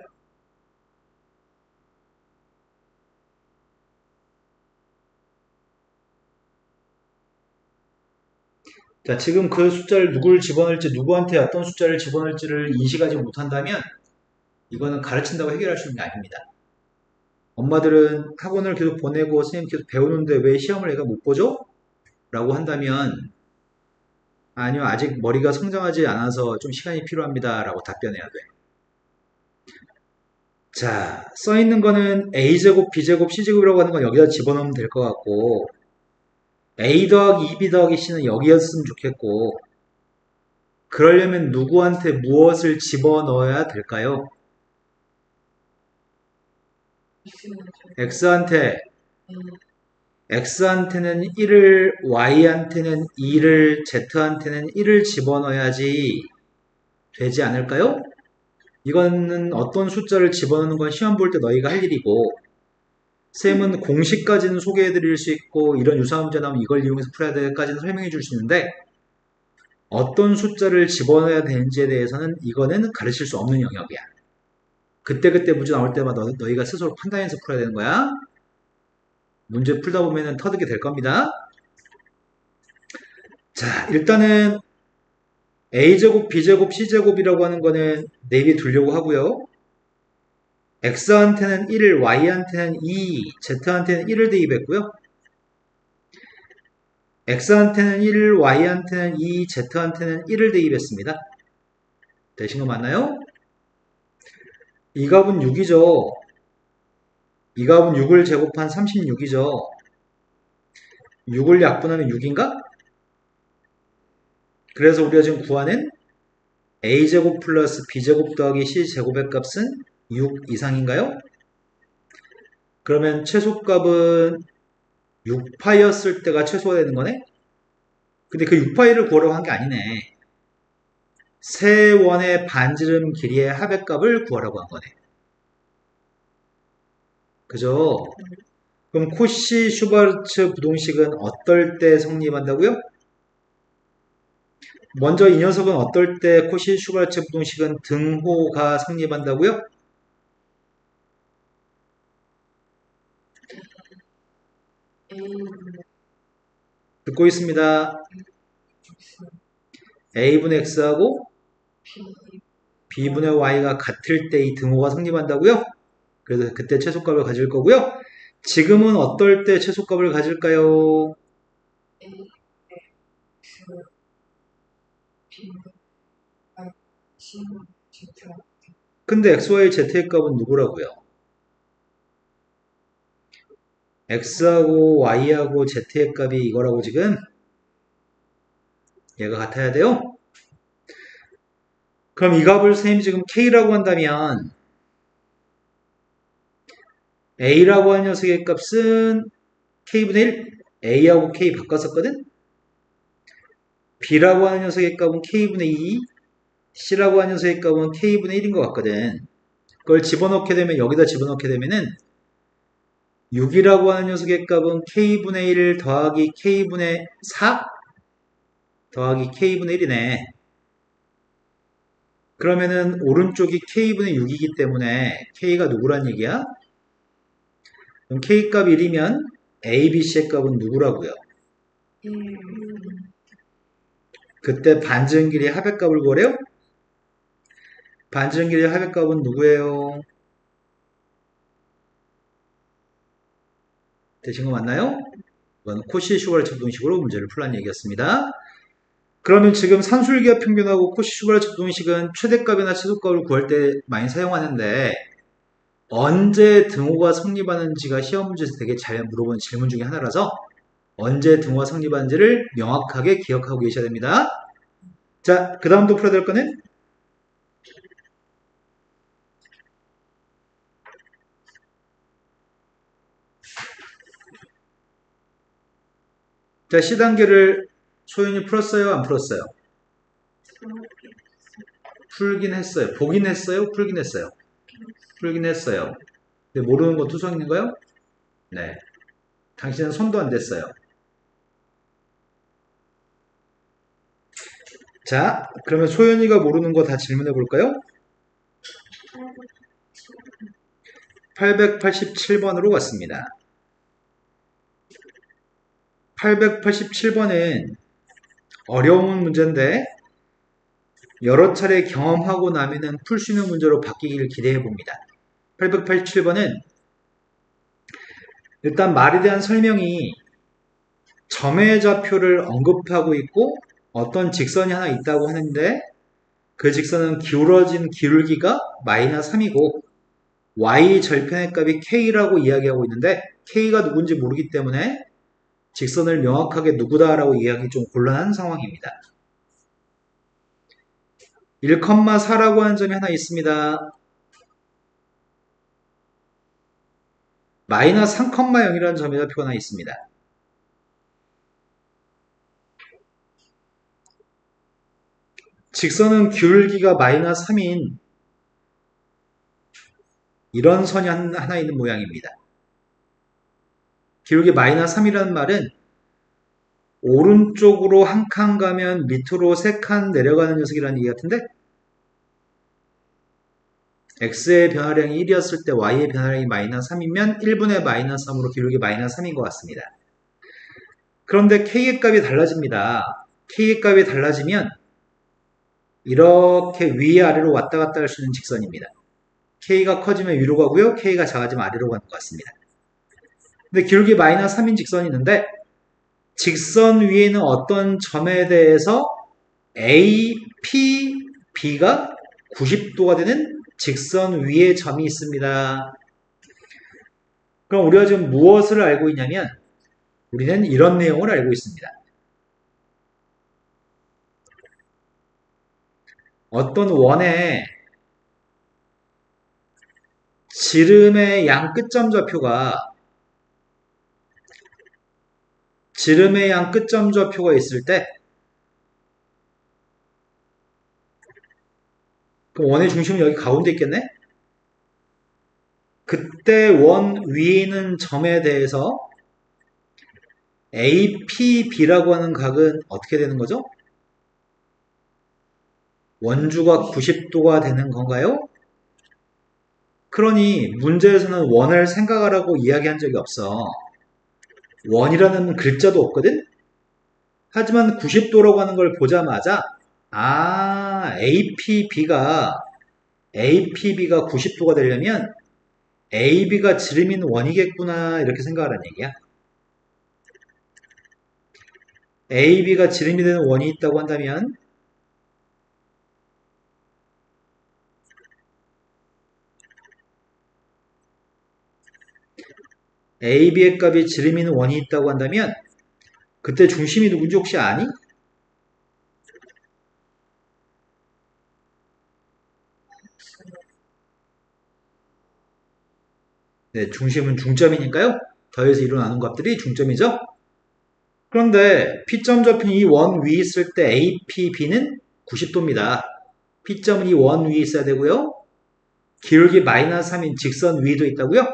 자, 지금 그 숫자를 누구를 집어넣을지, 누구한테 어떤 숫자를 집어넣을지를 인식하지 못한다면 이거는 가르친다고 해결할 수 있는 게 아닙니다. 엄마들은 학원을 계속 보내고 선생님 계속 배우는데 왜 시험을 애가 못 보죠? 라고 한다면 아니요, 아직 머리가 성장하지 않아서 좀 시간이 필요합니다. 라고 답변해야 돼. 자, 써 있는 거는 A제곱, B제곱, C제곱이라고 하는 건 여기다 집어넣으면 될 것 같고 A 더하기 2B 더하기 C는 여기였으면 좋겠고 그러려면 누구한테 무엇을 집어넣어야 될까요? X한테 x한테는 1을, y한테는 2를, z한테는 1을 집어넣어야지 되지 않을까요? 이거는 어떤 숫자를 집어넣는 건 시험 볼 때 너희가 할 일이고, 쌤은 공식까지는 소개해 드릴 수 있고, 이런 유사한 문제 나오면 이걸 이용해서 풀어야 될까지는 설명해 줄 수 있는데, 어떤 숫자를 집어넣어야 되는지에 대해서는 이거는 가르칠 수 없는 영역이야. 그때그때 문제 나올 때마다 너희가 스스로 판단해서 풀어야 되는 거야. 문제 풀다 보면은 터득이 될 겁니다. 자, 일단은 a제곱, b제곱, c제곱이라고 하는 거는 내비 두려고 하고요. x한테는 1, y한테는 2, z한테는 1을 대입했고요. x한테는 1, y한테는 2, z한테는 1을 대입했습니다. 되신 거 맞나요? 이 값은 6이죠. 이 값은 6을 제곱한 36이죠. 6을 약분하면 6인가? 그래서 우리가 지금 구하는 a제곱 플러스 b제곱 더하기 c제곱의 값은 6 이상인가요? 그러면 최소값은 6파이였을 때가 최소가 되는 거네? 근데 그 6파이를 구하려고 한 게 아니네. 세 원의 반지름 길이의 합의 값을 구하라고 한 거네. 그죠? 그럼 코시 슈바르츠 부동식은 어떨 때 성립한다고요? 먼저 이 녀석은 어떨 때 코시 슈바르츠 부동식은 등호가 성립한다고요? A분의 듣고 있습니다. a분의 x하고 B b분의 y가 같을 때 이 등호가 성립한다고요? 그래서 그때 최소값을 가질 거고요. 지금은 어떨 때 최소값을 가질까요? A X B Y C Z 근데 xy z의 값은 누구라고요? x하고 y하고 z의 값이 이거라고 지금 얘가 같아야 돼요? 그럼 이 값을 선생님이 지금 k라고 한다면 a라고 하는 녀석의 값은 k분의 1, a하고 k 바꿨었거든? b라고 하는 녀석의 값은 k분의 2, c라고 하는 녀석의 값은 k분의 1인 것 같거든. 그걸 집어넣게 되면 여기다 집어넣게 되면은 6이라고 하는 녀석의 값은 k분의 1 더하기 k분의 4 더하기 k분의 1이네. 그러면은 오른쪽이 k분의 6이기 때문에 k가 누구란 얘기야? 그럼 k값 1이면 a, b, c의 값은 누구라고요? 1 그때 반지름 길이의 합의값을 구하래요? 반지름 길이의 합의값은 누구예요? 되신 거 맞나요? 이건 코시 슈바르츠 부동식으로 문제를 풀란 얘기였습니다. 그러면 지금 산술기하 평균하고 코시 슈바르츠 부동식은 최대값이나 최소값을 구할 때 많이 사용하는데 언제 등호가 성립하는지가 시험 문제에서 되게 잘 물어보는 질문 중에 하나라서 언제 등호가 성립하는지를 명확하게 기억하고 계셔야 됩니다. 자, 그 다음도 풀어야 될 거는 자, C단계를 소연이 풀었어요? 안 풀었어요? 풀긴 했어요. 보긴 했어요? 풀긴 했어요? 풀긴 했어요. 근데 모르는 거 투성인가요? 네. 당신은 손도 안 댔어요. 자, 그러면 소연이가 모르는 거 다 질문해 볼까요? 887번으로 갔습니다. 887번은 어려운 문제인데 여러 차례 경험하고 나면은 풀 수 있는 문제로 바뀌기를 기대해 봅니다. 887번은 일단 말에 대한 설명이 점의 좌표를 언급하고 있고 어떤 직선이 하나 있다고 하는데 그 직선은 기울어진 기울기가 마이너스 3이고 y 절편의 값이 k라고 이야기하고 있는데 k가 누군지 모르기 때문에 직선을 명확하게 누구다라고 이야기하기 좀 곤란한 상황입니다. 1,4라고 하는 점이 하나 있습니다. 마이너스 3,0이라는 점의 좌표가 하나 있습니다. 직선은 기울기가 마이너스 3인 이런 선이 하나 있는 모양입니다. 기울기 마이너스 3이라는 말은 오른쪽으로 한 칸 가면 밑으로 3칸 내려가는 녀석이라는 얘기 같은데 x의 변화량이 1이었을 때 y의 변화량이 마이너스 3이면 1분의 마이너스 3으로 기울기 마이너스 3인 것 같습니다. 그런데 k의 값이 달라집니다. k의 값이 달라지면 이렇게 위아래로 왔다 갔다 할 수 있는 직선입니다. k가 커지면 위로 가고요. k가 작아지면 아래로 가는 것 같습니다. 근데 기울기 마이너스 3인 직선이 있는데 직선 위에는 어떤 점에 대해서 A, P, B가 90도가 되는 직선 위에 점이 있습니다. 그럼 우리가 지금 무엇을 알고 있냐면 우리는 이런 내용을 알고 있습니다. 어떤 원의 지름의 양 끝점 좌표가 있을 때 그럼 원의 중심은 여기 가운데 있겠네? 그때 원 위에 있는 점에 대해서 APB라고 하는 각은 어떻게 되는 거죠? 원주가 90도가 되는 건가요? 그러니 문제에서는 원을 생각하라고 이야기한 적이 없어. 원이라는 글자도 없거든? 하지만 90도라고 하는 걸 보자마자 APB가 90도가 되려면 AB가 지름인 원이겠구나 이렇게 생각하라는 얘기야. AB가 지름이 되는 원이 있다고 한다면 AB의 값이 지름이 있는 원이 있다고 한다면 그때 중심이 누군지 혹시 아니? 네, 중심은 중점이니까요. 더해서 일어나는 값들이 중점이죠. 그런데 P점 접힌 이 원 위에 있을 때 APB는 90도입니다. P점은 이 원 위에 있어야 되고요. 기울기 마이너스 3인 직선 위에도 있다고요?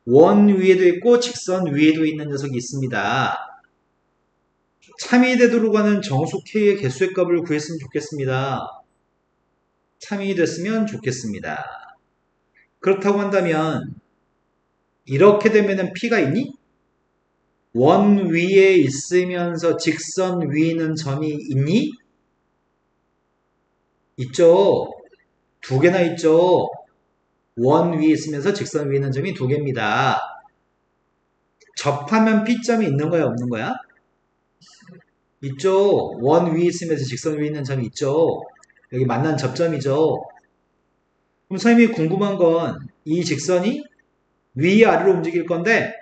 원 위에도 있고 직선 위에도 있는 녀석이 있습니다. 참이되도록 하는 정수 K의 개수의 값을 구했으면 좋겠습니다. 참이 됐으면 좋겠습니다. 그렇다고 한다면 이렇게 되면은 P가 있니? 원 위에 있으면서 직선 위에 있는 점이 있니? 있죠. 두 개나 있죠. 원 위에 있으면서 직선 위에 있는 점이 두 개입니다. 접하면 P점이 있는 거야, 없는 거야? 있죠. 원 위에 있으면서 직선 위에 있는 점이 있죠. 여기 만난 접점이죠. 그럼 선생님이 궁금한 건 이 직선이 위아래로 움직일 건데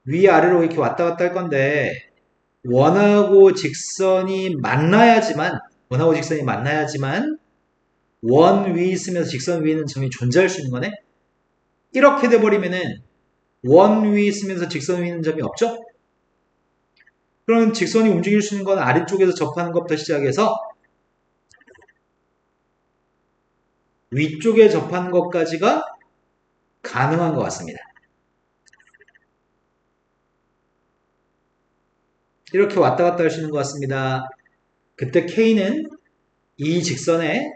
위아래로 이렇게 왔다 갔다 할 건데 원하고 직선이 만나야지만 원 위에 있으면서 직선 위에 있는 점이 존재할 수 있는 거네? 이렇게 돼버리면은 원 위에 있으면서 직선 위에 있는 점이 없죠? 그럼 직선이 움직일 수 있는 건 아래쪽에서 접하는 것부터 시작해서 위쪽에 접하는 것까지가 가능한 것 같습니다. 이렇게 왔다 갔다 할 수 있는 것 같습니다. 그때 K는 이 직선의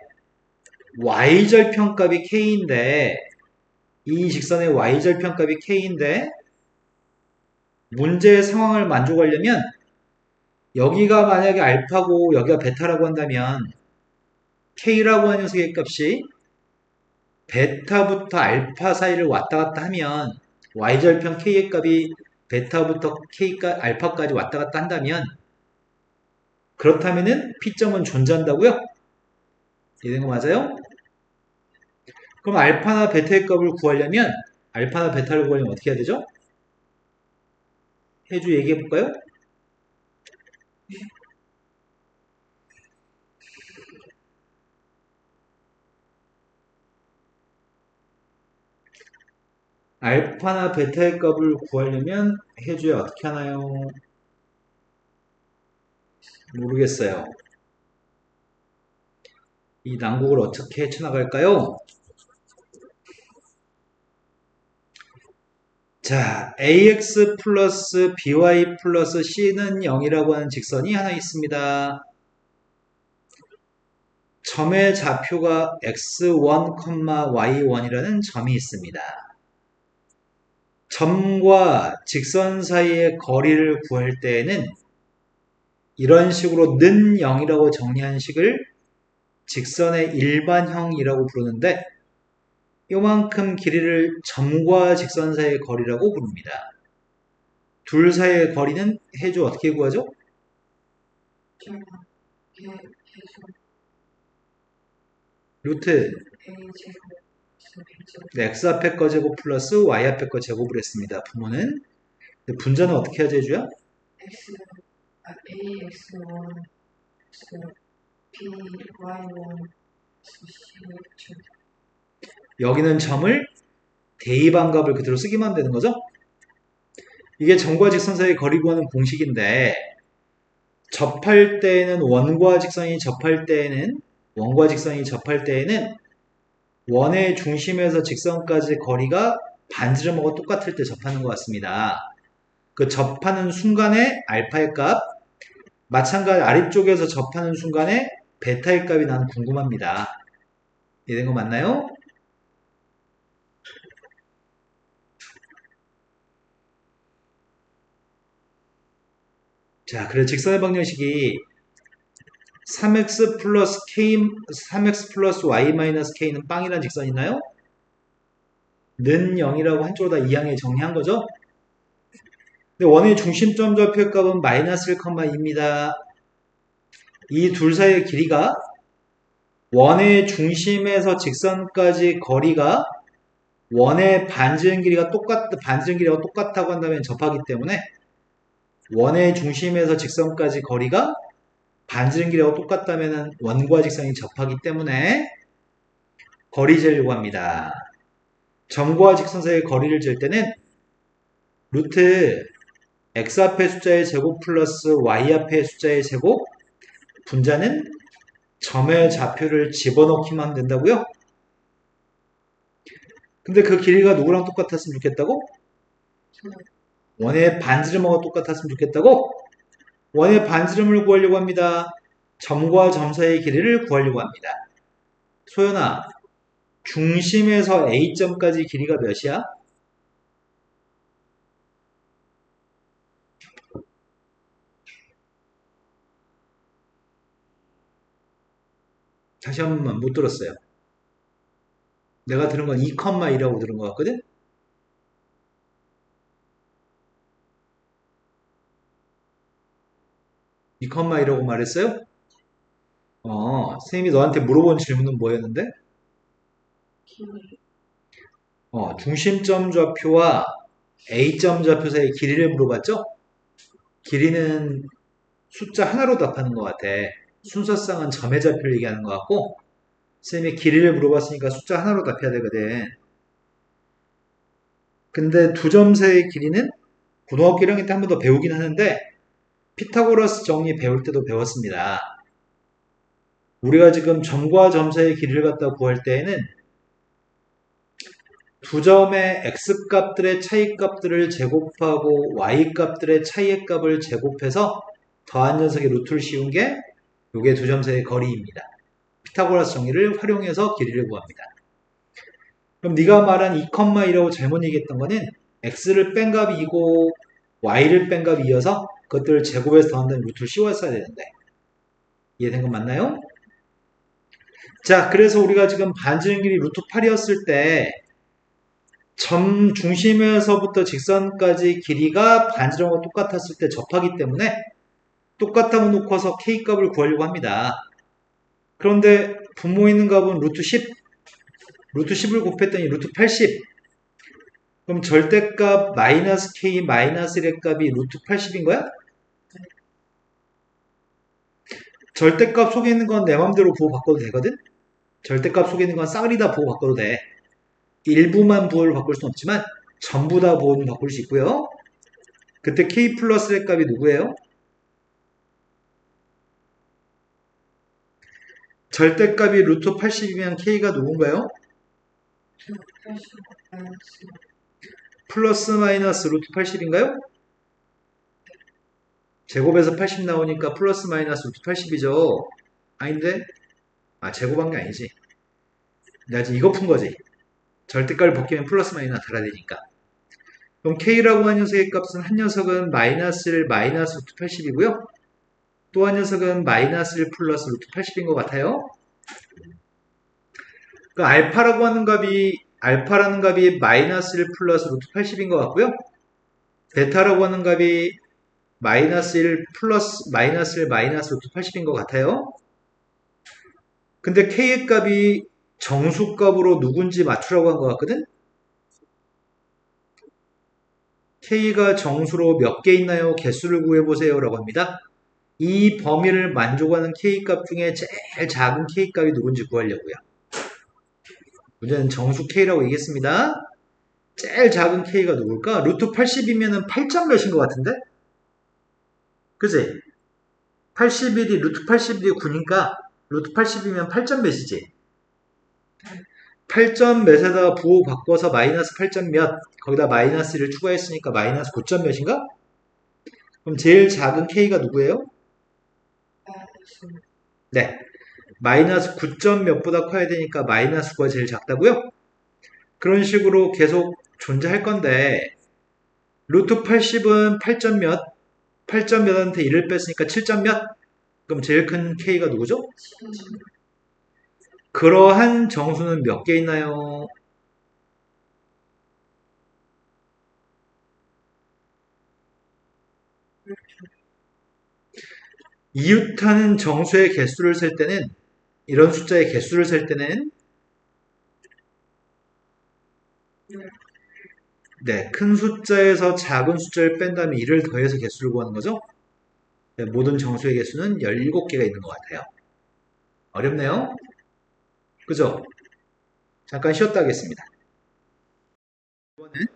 y절편값이 K인데 이 직선의 y절편값이 K인데 문제의 상황을 만족하려면 여기가 만약에 알파고 여기가 베타라고 한다면 K라고 하는 녀석의 값이 베타부터 알파 사이를 왔다 갔다 하면 y절편 K의 값이 베타부터 알파까지 왔다 갔다 한다면 그렇다면은 P점은 존재한다고요? 이해된 거 맞아요? 그럼 알파나 베타의 값을 구하려면 알파나 베타를 구하려면 어떻게 해야 되죠? 해주 얘기해 볼까요? 알파나 베타의 값을 구하려면 해주야 어떻게 하나요? 모르겠어요. 이 난국을 어떻게 헤쳐나갈까요? 자, ax 플러스 by 플러스 c는 0이라고 하는 직선이 하나 있습니다. 점의 좌표가 x1, y1이라는 점이 있습니다. 점과 직선 사이의 거리를 구할 때에는 이런 식으로 는 0이라고 정리한 식을 직선의 일반형이라고 부르는데 요만큼 길이를 점과 직선 사이의 거리라고 부릅니다. 둘 사이의 거리는 해주 어떻게 구하죠? 점 A 해서 루트 A 제곱 B 제곱 네, x 앞에 거 제곱 플러스 y 앞에 거 제곱을 했습니다. 부모는 분자는 어떻게 하죠, 해주야? X A X1 X B Y1 C 여기는 점을 대입한값을 그대로 쓰기만 되는 거죠? 이게 점과 직선 사이의 거리 구하는 공식인데 접할 때에는 원과 직선이 접할 때에는 원의 중심에서 직선까지 거리가 반지름하고 똑같을 때 접하는 것 같습니다. 그 접하는 순간에 알파의 값, 마찬가지 아래쪽에서 접하는 순간에 베타의 값이 나는 궁금합니다. 이해된 거 맞나요? 자, 그래서 직선의 방정식이 3x 플러스 k, 3x 플러스 y 마이너스 k는 빵이라는 직선 있나요? 는 0이라고 한쪽으로 다 이항에 정리한 거죠? 근데 원의 중심점 좌표 값은 마이너스 1,2입니다. 이 둘 사이의 길이가 원의 중심에서 직선까지 거리가 원의 반지름 길이가 똑같다고 한다면 접하기 때문에 원의 중심에서 직선까지 거리가 반지름 길이하고 똑같다면 원과 직선이 접하기 때문에 거리 재려고 합니다. 점과 직선 사이의 거리를 잴 때는 루트 x 앞의 숫자의 제곱 플러스 y 앞의 숫자의 제곱 분자는 점의 좌표를 집어넣기만 된다고요? 근데 그 길이가 누구랑 똑같았으면 좋겠다고? 원의 반지름하고 똑같았으면 좋겠다고? 원의 반지름을 구하려고 합니다. 점과 점 사이의 길이를 구하려고 합니다. 소연아, 중심에서 A점까지 길이가 몇이야? 다시 한 번만 못 들었어요. 내가 들은 건 2,2라고 들은 것 같거든? 2,2라고 말했어요? 선생님이 너한테 물어본 질문은 뭐였는데? 길이 중심점 좌표와 A점 좌표 사이의 길이를 물어봤죠? 길이는 숫자 하나로 답하는 것 같아. 순서상은 점의 좌표를 얘기하는 것 같고, 선생님이 길이를 물어봤으니까 숫자 하나로 답해야 되거든. 근데 두 점 사이의 길이는 고등학교 1학년 때 한 번 더 배우긴 하는데, 피타고라스 정리 배울 때도 배웠습니다. 우리가 지금 점과 점 사이의 길이를 갖다 구할 때에는 두 점의 x 값들의 차이 값들을 제곱하고 y 값들의 차이의 값을 제곱해서 더한 녀석의 루트를 씌운 게 이게 두 점 사이의 거리입니다. 피타고라스 정리를 활용해서 길이를 구합니다. 그럼 네가 말한 2,2라고 잘못 얘기했던 거는 x를 뺀 값이 2고 y를 뺀 값이 2여서 그것들을 제곱해서 더한다는 루트를 씌웠어야 되는데 이해된 건 맞나요? 자, 그래서 우리가 지금 반지름 길이 루트 8이었을 때 점 중심에서부터 직선까지 길이가 반지름하고 똑같았을 때 접하기 때문에 똑같다고 놓고서 k값을 구하려고 합니다. 그런데 분모 있는 값은 루트 10, 루트 10을 곱했더니 루트 80. 그럼 절대값 마이너스 k 마이너스 1의 값이 루트 80인 거야? 절대값 속에 있는 건 내 맘대로 부호 바꿔도 되거든? 절대값 속에 있는 건 싸그리 다 부호 바꿔도 돼. 일부만 부호를 바꿀 수는 없지만 전부 다 부호는 바꿀 수 있고요. 그때 k 플러스의 값이 누구예요? 절대값이 루트 80이면 k가 누군가요? 80 마이너스 플러스 마이너스 루트 80인가요? 제곱에서 80 나오니까 플러스 마이너스 루트 80이죠. 아닌데? 제곱한 게 아니지. 내가 지금 이거 푼 거지. 절대값을 벗기면 플러스 마이너스 나타나야 되니까. 그럼 k라고 하는 녀석의 값은 한 녀석은 마이너스 1 마이너스 루트 80이고요. 또 한 녀석은 마이너스 1 플러스 루트 80인 것 같아요. 그 알파라는 값이 마이너스 1 플러스 루트 80인 것 같고요. 베타라고 하는 값이 마이너스 1 플러스 마이너스 1 마이너스 루트 80인 것 같아요. 근데 k의 값이 정수값으로 누군지 맞추라고 한 것 같거든? k가 정수로 몇 개 있나요? 개수를 구해보세요 라고 합니다. 이 범위를 만족하는 k값 중에 제일 작은 k값이 누군지 구하려고요. 문제는 정수 k라고 얘기했습니다. 제일 작은 k가 누굴까? 루트 80이면 8점 몇인 것 같은데? 그치? 81이 루트 81이 9니까 루트 80이면 8점 몇이지? 8점 몇에다가 부호 바꿔서 마이너스 8점 몇, 거기다 마이너스 1을 추가했으니까 마이너스 9점 몇인가? 그럼 제일 작은 k가 누구예요? 마이너스 네. 마이너스 9점 몇보다 커야 되니까 마이너스 9가 제일 작다고요? 그런 식으로 계속 존재할 건데 루트 80은 8점 몇, 8점 몇한테 1을 뺐으니까 7점 몇? 그럼 제일 큰 k가 누구죠? 10 그러한 정수는 몇 개 있나요? 이웃하는 정수의 개수를 셀 때는 이런 숫자의 개수를 셀 때는 네, 큰 숫자에서 작은 숫자를 뺀 다음에 1을 더해서 개수를 구하는 거죠. 네, 모든 정수의 개수는 17개가 있는 것 같아요. 어렵네요. 그죠? 잠깐 쉬었다 하겠습니다. 이번엔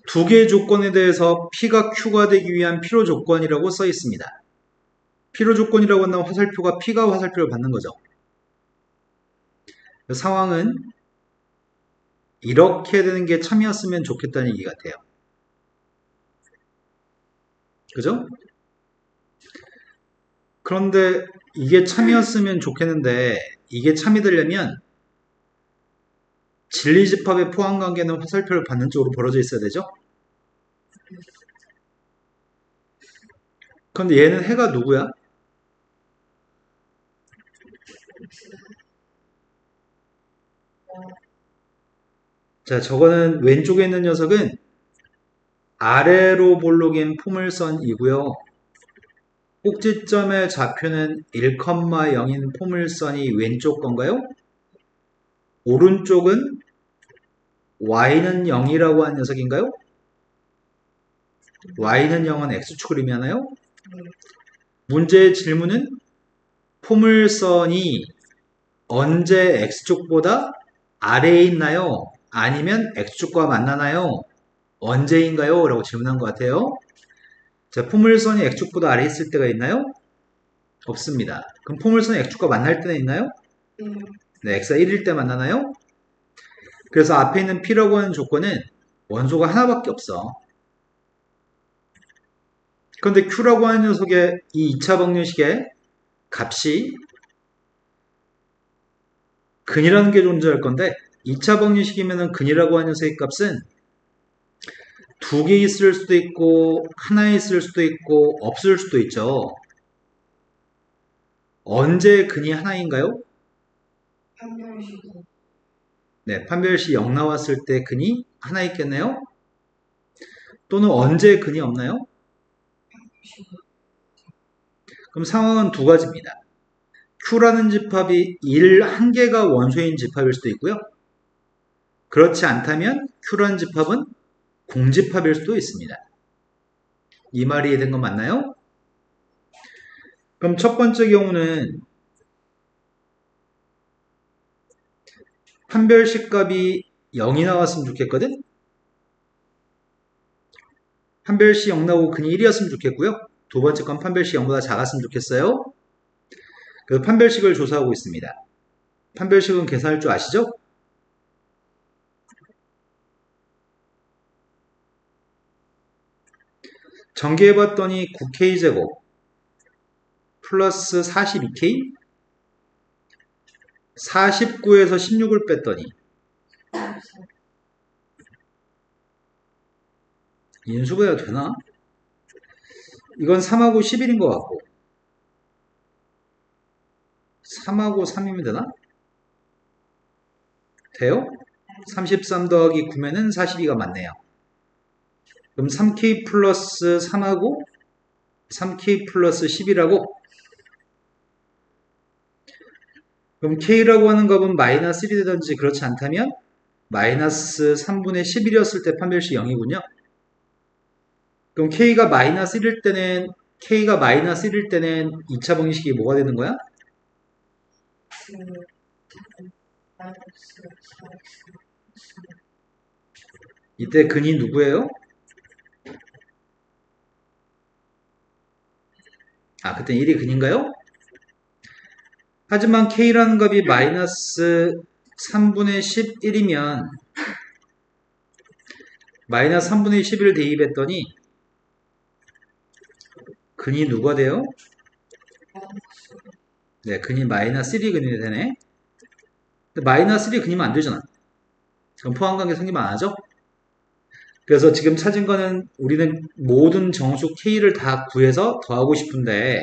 두 개의 조건에 대해서 P가 Q가 되기 위한 필요 조건이라고 써 있습니다. 필요 조건이라고 한다면 화살표가 P가 화살표를 받는 거죠. 그 상황은 이렇게 되는 게 참이었으면 좋겠다는 얘기 같아요. 그죠? 그런데 이게 참이었으면 좋겠는데 이게 참이 되려면 진리집합의 포함관계는 화살표를 받는 쪽으로 벌어져 있어야 되죠? 그런데 얘는 해가 누구야? 자, 저거는 왼쪽에 있는 녀석은 아래로 볼록인 포물선이고요. 꼭지점의 좌표는 1,0인 포물선이 왼쪽 건가요? 오른쪽은 y는 0이라고 하는 녀석인가요? y는 0은 x축을 의미하나요? 문제의 질문은 포물선이 언제 x축보다 아래에 있나요? 아니면 x축과 만나나요? 언제인가요? 라고 질문한 것 같아요. 자, 포물선이 x축보다 아래에 있을 때가 있나요? 없습니다. 그럼 포물선이 x축과 만날 때는 있나요? 네, x가 1일 때 만나나요? 그래서 앞에 있는 P라고 하는 조건은 원소가 하나밖에 없어. 그런데 Q라고 하는 녀석의 이 2차 방정식의 값이 근이라는 게 존재할 건데 2차 방정식이면 근이라고 하는 녀석의 값은 두 개 있을 수도 있고 하나 있을 수도 있고 없을 수도 있죠. 언제 근이 하나인가요? 판별식이 네, 판별시 0 나왔을 때 근이 하나 있겠네요? 또는 언제 근이 없나요? 그럼 상황은 두 가지입니다. Q라는 집합이 1, 한 개가 원소인 집합일 수도 있고요. 그렇지 않다면 Q라는 집합은 공집합일 수도 있습니다. 이 말이 이해된 건 맞나요? 그럼 첫 번째 경우는 판별식 값이 0이 나왔으면 좋겠거든? 판별식 0 나오고 근이 1이었으면 좋겠고요. 두 번째 건 판별식 0보다 작았으면 좋겠어요. 그래서 판별식을 조사하고 있습니다. 판별식은 계산할 줄 아시죠? 전개해봤더니 9K제곱 플러스 42K 49에서 16을 뺐더니 인수분해가 되나? 이건 3하고 11인 것 같고 3하고 3이면 되나? 돼요? 33 더하기 9면은 42가 맞네요. 그럼 3K 플러스 3하고 3K 플러스 10이라고? 그럼 K라고 하는 값은 마이너스 1이 되든지 그렇지 않다면 마이너스 3분의 11이었을 때 판별식 0이군요. 그럼 K가 마이너스 1일 때는 2차 방정식이 뭐가 되는 거야? 마이너스 4x 이때 근이 누구예요? 아, 그때 1이 근인가요? 하지만 K라는 값이 마이너스 3분의 11이면 마이너스 3분의 11을 대입했더니 근이 누가 돼요? 네, 근이 마이너스 1이 근이 되네. 근데 마이너스 1이 근이면 안 되잖아. 그럼 포함관계 성립 안 하죠? 그래서 지금 찾은 거는 우리는 모든 정수 K를 다 구해서 더하고 싶은데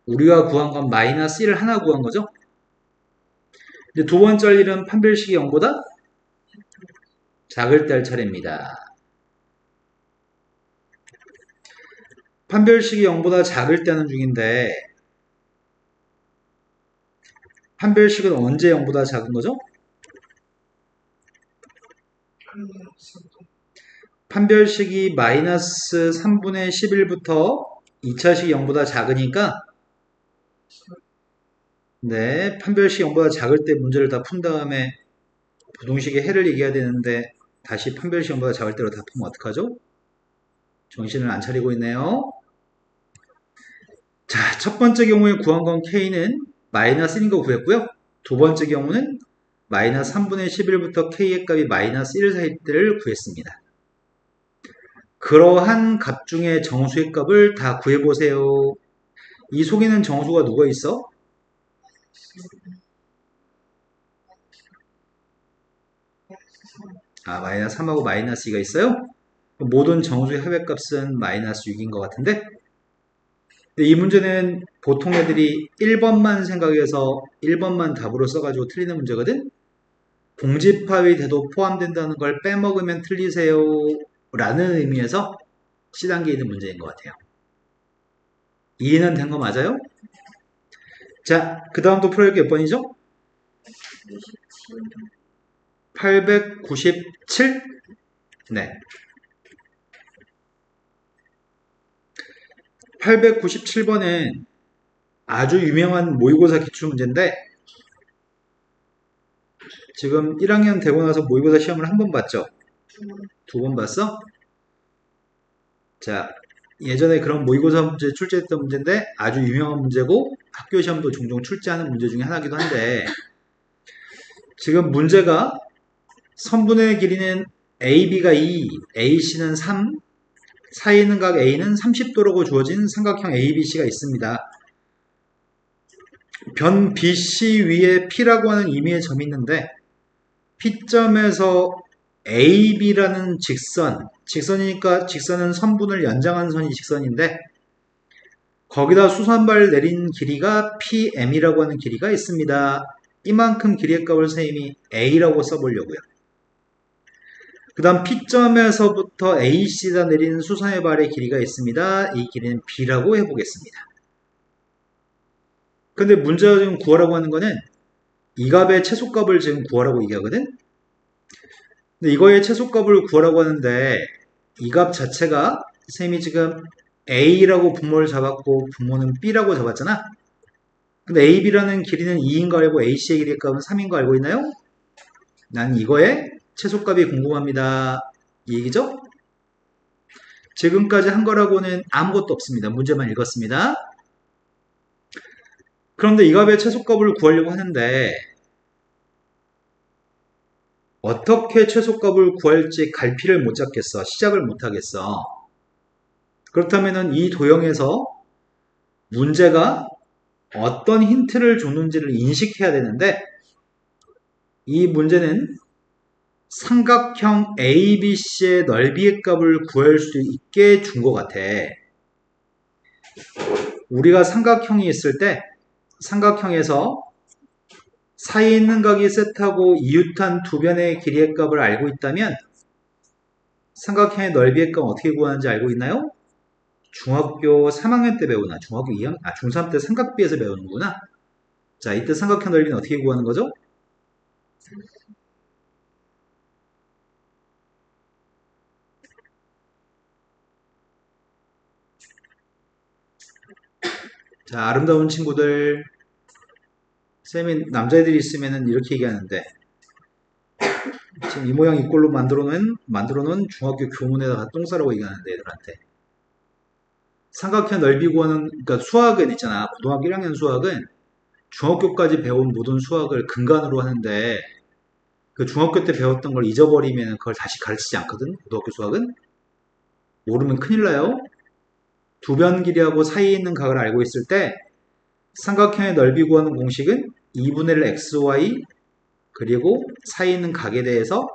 우리가 구한 건 마이너스 1을 하나 구한 거죠? 이제 두 번째 할 일은 판별식이 0보다 작을 때 할 차례입니다. 판별식이 0보다 작을 때 하는 중인데 판별식은 언제 0보다 작은 거죠? 판별식이 마이너스 3분의 11부터 2차식이 0보다 작으니까 네, 판별식이 0보다 작을 때 문제를 다 푼 다음에 부동식의 해를 얘기해야 되는데 다시 판별식이 0보다 작을 때로 다 푸면 어떡하죠? 정신을 안 차리고 있네요. 자, 첫 번째 경우에 구한 건 K는 마이너스 1인 거 구했고요. 두 번째 경우는 마이너스 3분의 11부터 K의 값이 마이너스 1 사이 때를 구했습니다. 그러한 값 중에 정수의 값을 다 구해보세요. 이 속에는 정수가 누가 있어? 아, 마이너스 3하고 마이너스 2가 있어요? 모든 정수의 합의값은 마이너스 6인 것 같은데 이 문제는 보통 애들이 1번만 생각해서 1번만 답으로 써가지고 틀리는 문제거든? 공집합이 돼도 포함된다는 걸 빼먹으면 틀리세요 라는 의미에서 C단계에 있는 문제인 것 같아요. 이해는 된 거 맞아요? 자, 그 다음 또 풀어볼 게 몇 번이죠? 897? 네. 897번은 아주 유명한 모의고사 기출문제인데 지금 1학년 되고 나서 모의고사 시험을 한 번 봤죠? 두 번 봤어? 자, 예전에 그런 모의고사 문제 출제했던 문제인데 아주 유명한 문제고 학교 시험도 종종 출제하는 문제 중에 하나이기도 한데 지금 문제가 선분의 길이는 AB가 2, AC는 3, 사이에 있는 각 A는 30도라고 주어진 삼각형 ABC가 있습니다. 변 BC 위에 P라고 하는 임의의 점이 있는데 P점에서 AB라는 직선이니까 직선은 선분을 연장한 선이 직선인데 거기다 수선발 내린 길이가 PM이라고 하는 길이가 있습니다. 이만큼 길이의 값을 선생님이 A라고 써보려고요. 그 다음 P점에서부터 AC가 내린 수선의 발의 길이가 있습니다. 이 길이는 B라고 해보겠습니다. 근데 문제가 지금 구하라고 하는 거는 이 값의 최소값을 지금 구하라고 얘기하거든? 근데 이거의 최소값을 구하라고 하는데 이 값 자체가 선생님이 지금 A라고 분모를 잡았고 분모는 B라고 잡았잖아? 근데 AB라는 길이는 2인 거 알고 AC의 길이의 값은 3인 거 알고 있나요? 난 이거의 최소값이 궁금합니다. 이 얘기죠? 지금까지 한 거라고는 아무것도 없습니다. 문제만 읽었습니다. 그런데 이 값의 최소값을 구하려고 하는데 어떻게 최소값을 구할지 갈피를 못 잡겠어. 시작을 못 하겠어. 그렇다면 이 도형에서 문제가 어떤 힌트를 줬는지를 인식해야 되는데 이 문제는 삼각형 ABC의 넓이의 값을 구할 수 있게 준 것 같아. 우리가 삼각형이 있을 때 삼각형에서 사이에 있는 각이 세타고 이웃한 두 변의 길이의 값을 알고 있다면 삼각형의 넓이의 값 어떻게 구하는지 알고 있나요? 중학교 3학년 때 배우나 중학교 2학년, 중3 때 삼각비에서 배우는구나. 자, 이때 삼각형 넓이는 어떻게 구하는 거죠? 자, 아름다운 친구들, 쌤이 남자애들이 있으면 이렇게 얘기하는데 지금 이 모양 이 꼴로 만들어 놓은 중학교 교문에다가 똥 싸라고 얘기하는데 애들한테 삼각형 넓이 구하는 그러니까 수학은 있잖아. 고등학교 1학년 수학은 중학교까지 배운 모든 수학을 근간으로 하는데 그 중학교 때 배웠던 걸 잊어버리면 그걸 다시 가르치지 않거든. 고등학교 수학은 모르면 큰일 나요. 두 변 길이하고 사이에 있는 각을 알고 있을 때 삼각형의 넓이 구하는 공식은 2분의 1 xy 그리고 사이에 있는 각에 대해서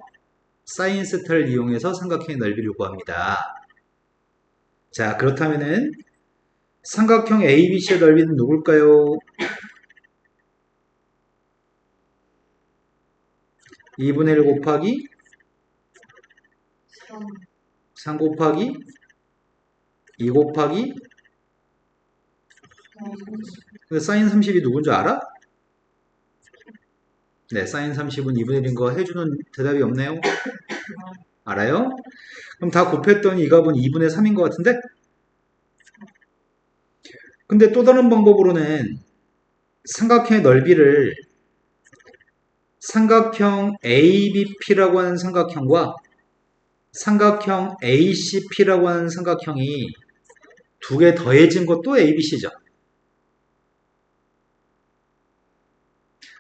사인 세타를 이용해서 삼각형의 넓이를 구합니다. 자, 그렇다면은 삼각형 ABC의 넓이는 누굴까요? 2분의 1 곱하기 3, 3 곱하기 2 곱하기 4, 근데 사인 30이 누군지 알아? 네, 사인 30은 2분의 1인 거 해주는 대답이 없네요. 알아요? 그럼 다 곱했더니 이 값은 2분의 3인 것 같은데? 근데 또 다른 방법으로는 삼각형의 넓이를 삼각형 ABP라고 하는 삼각형과 삼각형 ACP라고 하는 삼각형이 두 개 더해진 것도 ABC죠.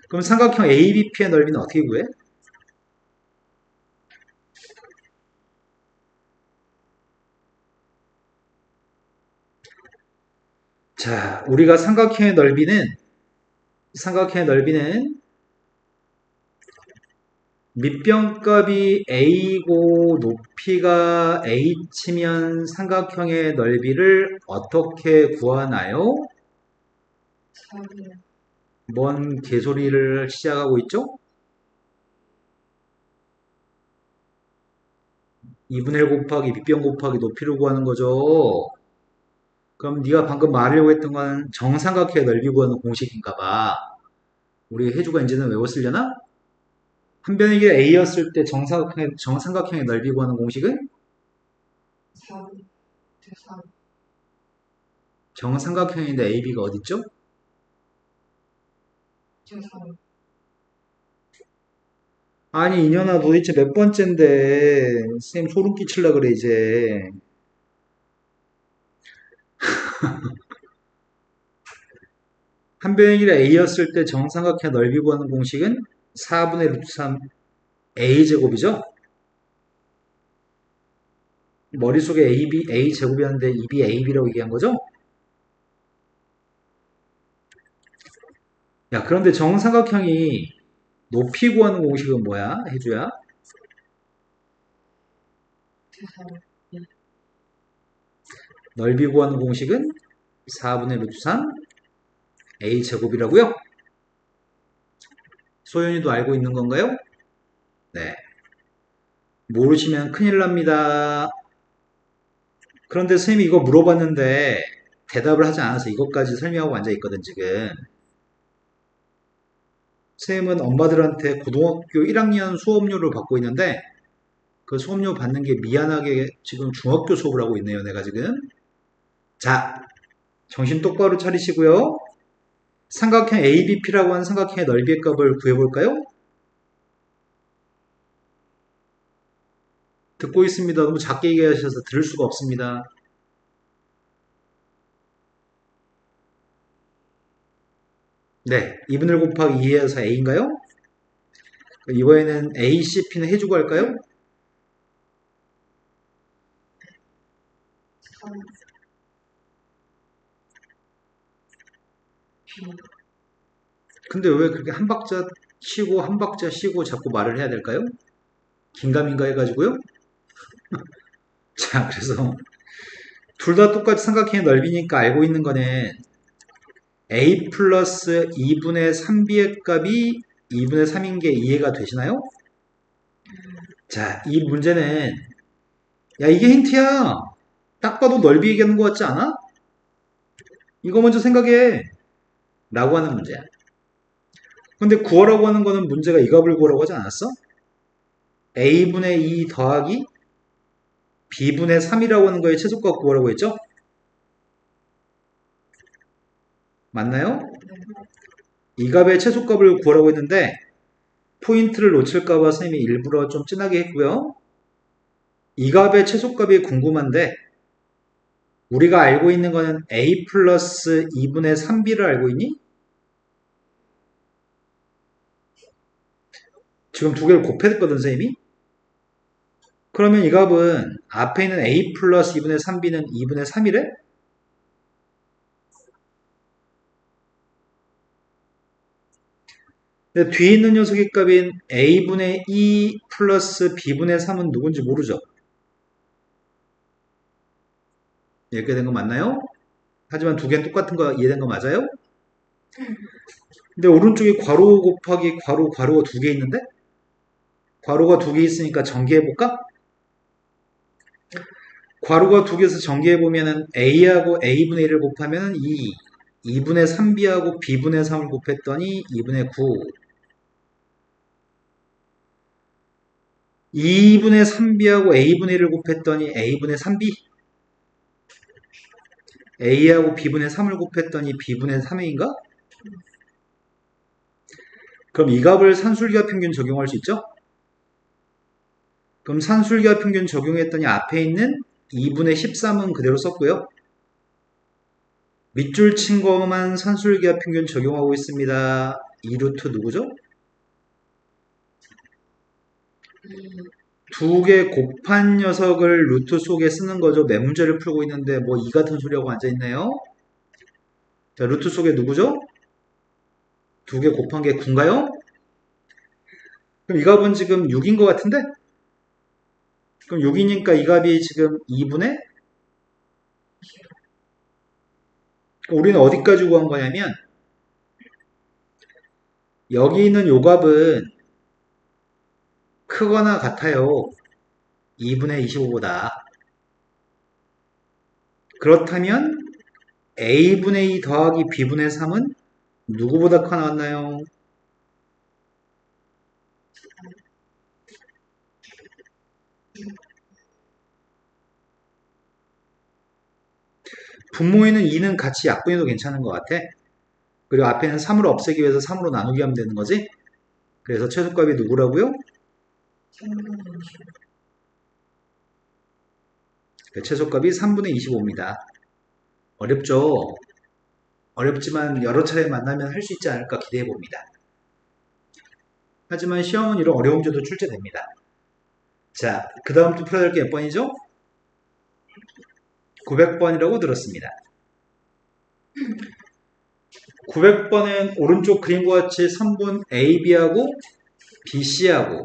그럼 삼각형 ABP의 넓이는 어떻게 구해? 자, 우리가 삼각형의 넓이는 밑변값이 a고 높이가 h면 삼각형의 넓이를 어떻게 구하나요? 4, 뭔 개소리를 시작하고 있죠? 2분의 1 곱하기 밑변 곱하기 높이를 구하는 거죠. 그럼 네가 방금 말하려고 했던 건 정삼각형의 넓이 구하는 공식인가 봐. 우리 혜주가 이제는 외웠으려나? 한 변의 길이 a였을 때 정삼각형의 넓이 구하는 공식은 4, 3, 정삼각형인데 ab가 어딨죠? 3, 아니 이년아 도대체 몇 번째인데 쌤 소름 끼칠라 그래 이제. 한 변의 길이 a였을 때 정삼각형 넓이 구하는 공식은 4분의 루트 3 a제곱이죠? 머릿속에 a제곱이었는데 입이 ab라고 얘기한 거죠? 야 그런데 정삼각형이 높이 구하는 공식은 뭐야? 해주야? 3, 넓이 구하는 공식은 4분의 루트 3 a제곱이라고요? 소연이도 알고 있는 건가요? 네. 모르시면 큰일 납니다. 그런데 선생님이 이거 물어봤는데 대답을 하지 않아서 이것까지 설명하고 앉아있거든 지금. 선생님은 엄마들한테 고등학교 1학년 수업료를 받고 있는데 그 수업료 받는 게 미안하게 지금 중학교 수업을 하고 있네요 내가 지금. 자, 정신 똑바로 차리시고요. 삼각형 ABP라고 하는 삼각형의 넓이의 값을 구해볼까요? 듣고 있습니다. 너무 작게 얘기하셔서 들을 수가 없습니다. 네, 2분의 1 곱하기 2에서 a인가요? 이번에는 a, c, p는 해주고 할까요? 3, B, 근데 왜 그렇게 한 박자 쉬고 한 박자 쉬고 자꾸 말을 해야 될까요? 긴가민가 해가지고요. 자, 그래서 둘 다 똑같이 삼각형의 넓이니까 알고 있는 거는 a 플러스 2분의 3b의 값이 2분의 3인 게 이해가 되시나요? 자, 이 문제는 야, 이게 힌트야. 딱 봐도 넓이 얘기하는 것 같지 않아? 이거 먼저 생각해. 라고 하는 문제야. 근데 구하라고 하는 거는 문제가 이 값을 구하라고 하지 않았어? a분의 2 더하기 b분의 3이라고 하는 거에 최소값 구하라고 했죠? 맞나요? 이 값의 최소값을 구하라고 했는데 포인트를 놓칠까봐 선생님이 일부러 좀 진하게 했고요. 이 값의 최소값이 궁금한데 우리가 알고 있는 거는 a 플러스 2분의 3b를 알고 있니? 지금 두 개를 곱했거든 선생님이. 그러면 이 값은 앞에 있는 a 플러스 2분의 3b는 2분의 3이래? 근데 뒤에 있는 녀석의 값인 a분의 2 플러스 b분의 3은 누군지 모르죠? 이렇게 된 거 맞나요? 하지만 두 개는 똑같은 거 이해된 거 맞아요? 근데 오른쪽에 괄호 곱하기 괄호, 괄호가 두 개 있는데? 괄호가 두 개 있으니까 전개해볼까? 괄호가 두 개에서 전개해보면은 a하고 a분의 1을 곱하면 2, 2분의 3b하고 b분의 3을 곱했더니 2분의 9, 2분의 3b하고 a분의 1을 곱했더니 a분의 3b, a하고 b분의 3을 곱했더니 b분의 3a인가? 그럼 이 값을 산술기하 평균 적용할 수 있죠? 그럼 산술기하 평균 적용했더니 앞에 있는 2분의 13은 그대로 썼고요. 밑줄 친 거만 산술기하 평균 적용하고 있습니다. 2루트 누구죠? 2, 두 개 곱한 녀석을 루트 속에 쓰는 거죠. 몇 문제를 풀고 있는데 뭐 이 같은 소리하고 앉아있네요. 자, 루트 속에 누구죠? 두 개 곱한 게 9인가요? 그럼 이 값은 지금 6인 것 같은데? 그럼 6이니까 이 값이 지금 2분의? 우리는 어디까지 구한 거냐면 여기 있는 요 값은 크거나 같아요. 2분의 25보다. 그렇다면 a분의 2 더하기 b분의 3은 누구보다 커 나왔나요? 분모에는 2는 같이 약분해도 괜찮은 것 같아. 그리고 앞에는 3으로 없애기 위해서 3으로 나누기 하면 되는 거지. 그래서 최소값이 누구라고요? 3분의 25, 최소값이 3분의 25입니다. 어렵죠? 어렵지만 여러 차례 만나면 할 수 있지 않을까 기대해 봅니다. 하지만 시험은 이런 어려운 문제도 출제됩니다. 자, 그 다음부터 풀어야 될 게 몇 번이죠? 900번이라고 들었습니다. 900번은 오른쪽 그림과 같이 선분 AB하고 BC하고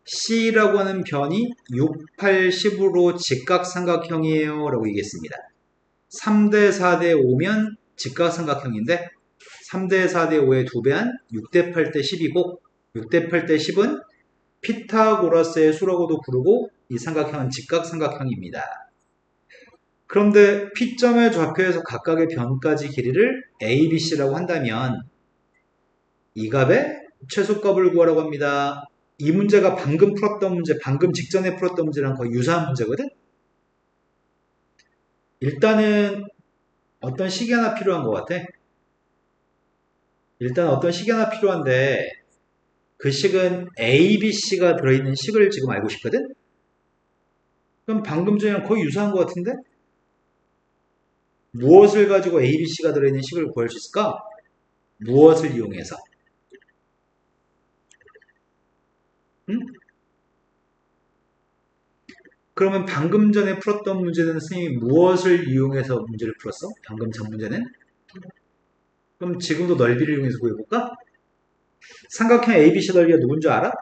C라고 하는 변이 6, 8, 10으로 직각삼각형이에요 라고 얘기했습니다. 3대 4대 5면 직각삼각형인데 3대 4대 5의 2배한 6대 8대 10이고 6대 8대 10은 피타고라스의 수라고도 부르고 이 삼각형은 직각삼각형입니다. 그런데 P점의 좌표에서 각각의 변까지 길이를 A, B, C라고 한다면 이 값의 최소값을 구하라고 합니다. 이 문제가 방금 풀었던 문제, 방금 직전에 풀었던 문제랑 거의 유사한 문제거든? 일단은 어떤 식이 하나 필요한 것 같아. 일단 어떤 식이 하나 필요한데 그 식은 A, B, C가 들어있는 식을 지금 알고 싶거든? 그럼 방금 전이랑 거의 유사한 것 같은데? 무엇을 가지고 A, B, C가 들어있는 식을 구할 수 있을까? 무엇을 이용해서? 응? 그러면 방금 전에 풀었던 문제는 선생님이 무엇을 이용해서 문제를 풀었어? 방금 전 문제는? 그럼 지금도 넓이를 이용해서 구해볼까? 삼각형 ABC 넓이가 누군지 알아?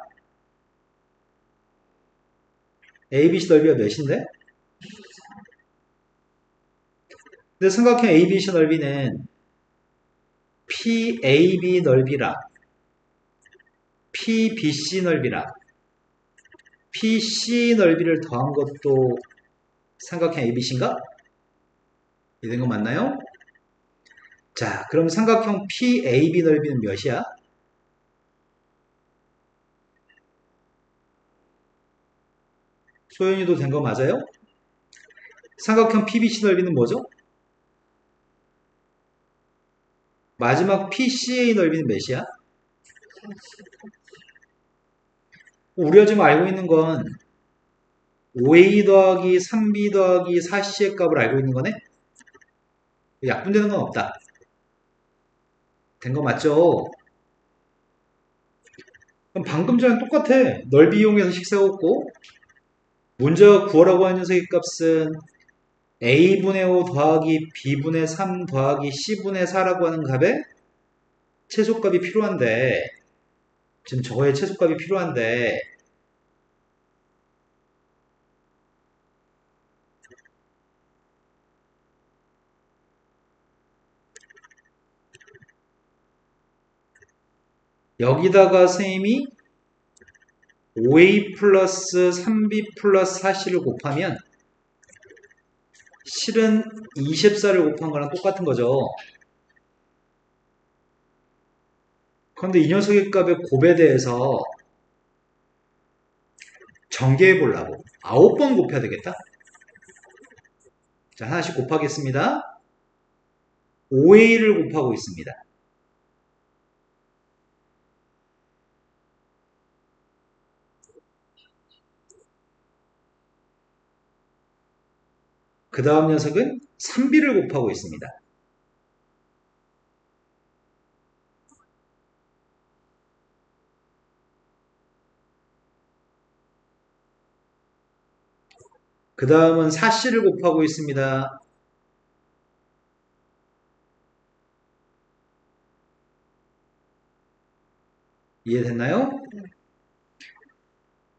ABC 넓이가 몇인데? 근데 삼각형 ABC 넓이는 PAB 넓이랑 PBC 넓이랑 PC 넓이를 더한 것도 삼각형 ABC인가? 이런 거 맞나요? 자, 그럼 삼각형 PAB 넓이는 몇이야? 소연이도 된 거 맞아요? 삼각형 PBC 넓이는 뭐죠? 마지막 PCA 넓이는 몇이야? 우리가 지금 알고 있는 건 5A 더하기 3B 더하기 4C의 값을 알고 있는 거네? 약분되는 건 없다. 된 거 맞죠? 그럼 방금 전에 똑같아. 넓이 이용해서 식 세웠고 문제가 구하라고 한 녀석의 값은 A분의 5 더하기 B분의 3 더하기 C분의 4라고 하는 값에 최소값이 필요한데 지금 저거의 최소값이 필요한데 여기다가 선생님이 5A 플러스 3B 플러스 4C를 곱하면 실은 24를 곱한 거랑 똑같은 거죠. 그런데 이 녀석의 값의 곱에 대해서 전개해 보려고 9번 곱해야 되겠다. 자, 하나씩 곱하겠습니다. 5A를 곱하고 있습니다. 그 다음 녀석은 3B를 곱하고 있습니다. 그 다음은 4C를 곱하고 있습니다. 이해됐나요?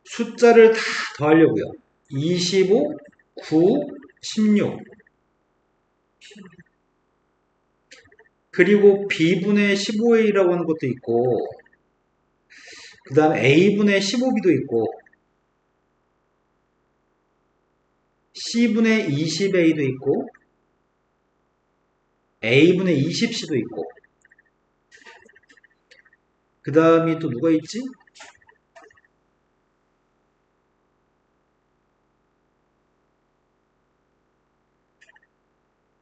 숫자를 다 더하려고요. 25, 9, 16 그리고 B분의 15A라고 하는 것도 있고 그 다음 A분의 15B도 있고 C분의 20A도 있고 A분의 20C도 있고 그 다음이 또 누가 있지?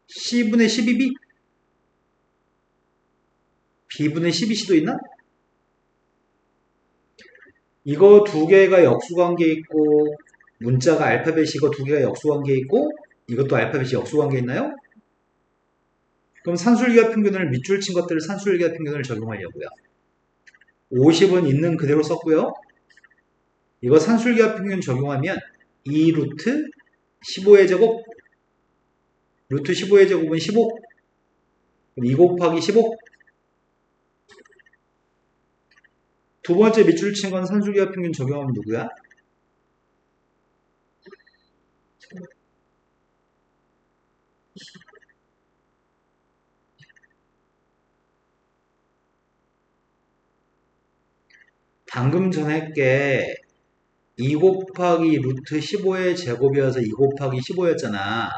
C분의 12B? B분의 12C도 있나? 이거 두 개가 역수관계 있고 문자가 알파벳이 이거 두 개가 역수관계 있고 이것도 알파벳이 역수관계 있나요? 그럼 산술기하 평균을 밑줄 친 것들을 산술기하 평균을 적용하려고요. 50은 있는 그대로 썼고요. 이거 산술기하 평균 적용하면 2 루트 15의 제곱 루트 15의 제곱은 15 그럼 2 곱하기 15 두 번째 밑줄 친 건 산술기하 평균 적용하면 누구야? 방금 전에 게 2 곱하기 루트 15의 제곱이어서 2 곱하기 15였잖아.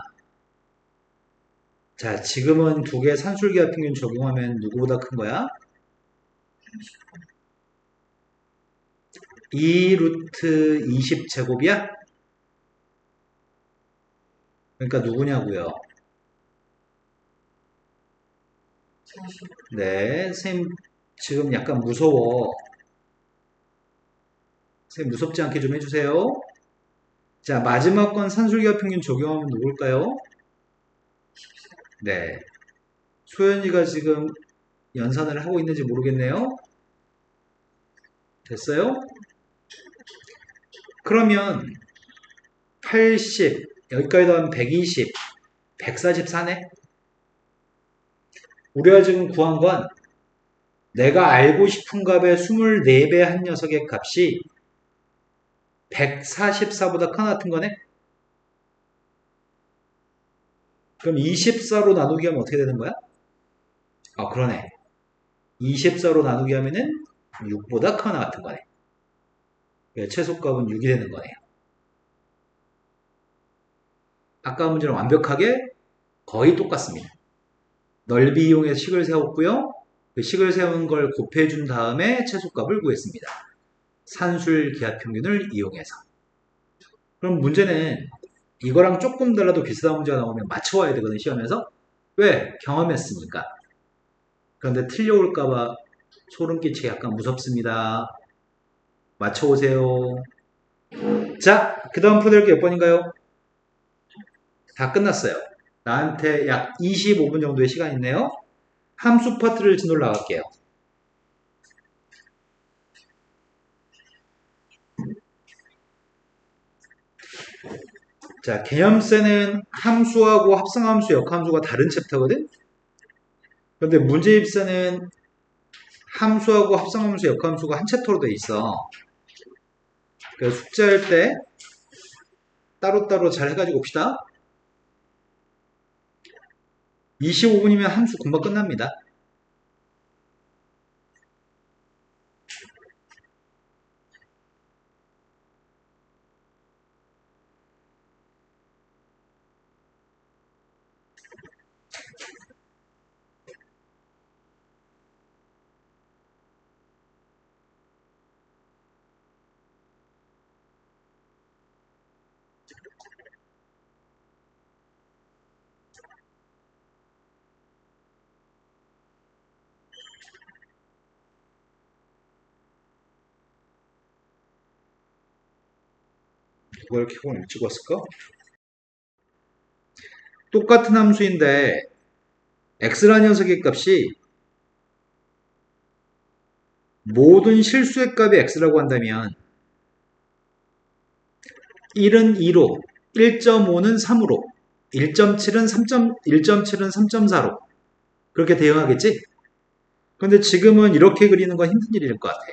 자, 지금은 두 개 산술기하 평균 적용하면 누구보다 큰 거야? 2 루트 20 제곱이야? 그러니까 누구냐고요? 네, 선생님 지금 약간 무서워. 선생님 무섭지 않게 좀 해주세요. 자, 마지막 건 산술기하 평균 적용하면 누굴까요? 네, 소연이가 지금 연산을 하고 있는지 모르겠네요. 됐어요? 그러면 80, 여기까지 더하면 120, 144네? 우리가 지금 구한 건 내가 알고 싶은 값의 24배 한 녀석의 값이 144보다 큰 같은 거네? 그럼 24로 나누기 하면 어떻게 되는 거야? 아, 그러네. 24로 나누기 하면은 6보다 크거나 같은 거네. 최소값은 6이 되는 거네요. 아까 문제는 완벽하게 거의 똑같습니다. 넓이 이용해서 식을 세웠고요. 그 식을 세운 걸 곱해준 다음에 최소값을 구했습니다. 산술 기하평균을 이용해서. 그럼 문제는 이거랑 조금 달라도 비슷한 문제가 나오면 맞춰와야 되거든요, 시험에서. 왜? 경험했으니까. 그런데 틀려올까봐 소름 끼치기 약간 무섭습니다. 맞춰오세요. 자, 그 다음 푸들 몇 번인가요? 다 끝났어요. 나한테 약 25분 정도의 시간 있네요. 함수 파트를 진도로 나갈게요. 자, 개념세는 함수하고 합성함수, 역함수가 다른 챕터거든? 그런데 문제입세는 함수하고 합성함수, 역함수가 한 챕터로 돼 있어. 그래서 숙제할 때 따로따로 잘 해가지고 옵시다. 25분이면 함수 금방 끝납니다. 누가 이렇게 오늘 일찍 왔을까? 똑같은 함수인데 x라는 녀석의 값이 모든 실수의 값이 x라고 한다면 1은 2로, 1.5는 3으로, 1.7은 3.4로 그렇게 대응하겠지? 근데 지금은 이렇게 그리는 건 힘든 일일 것 같아.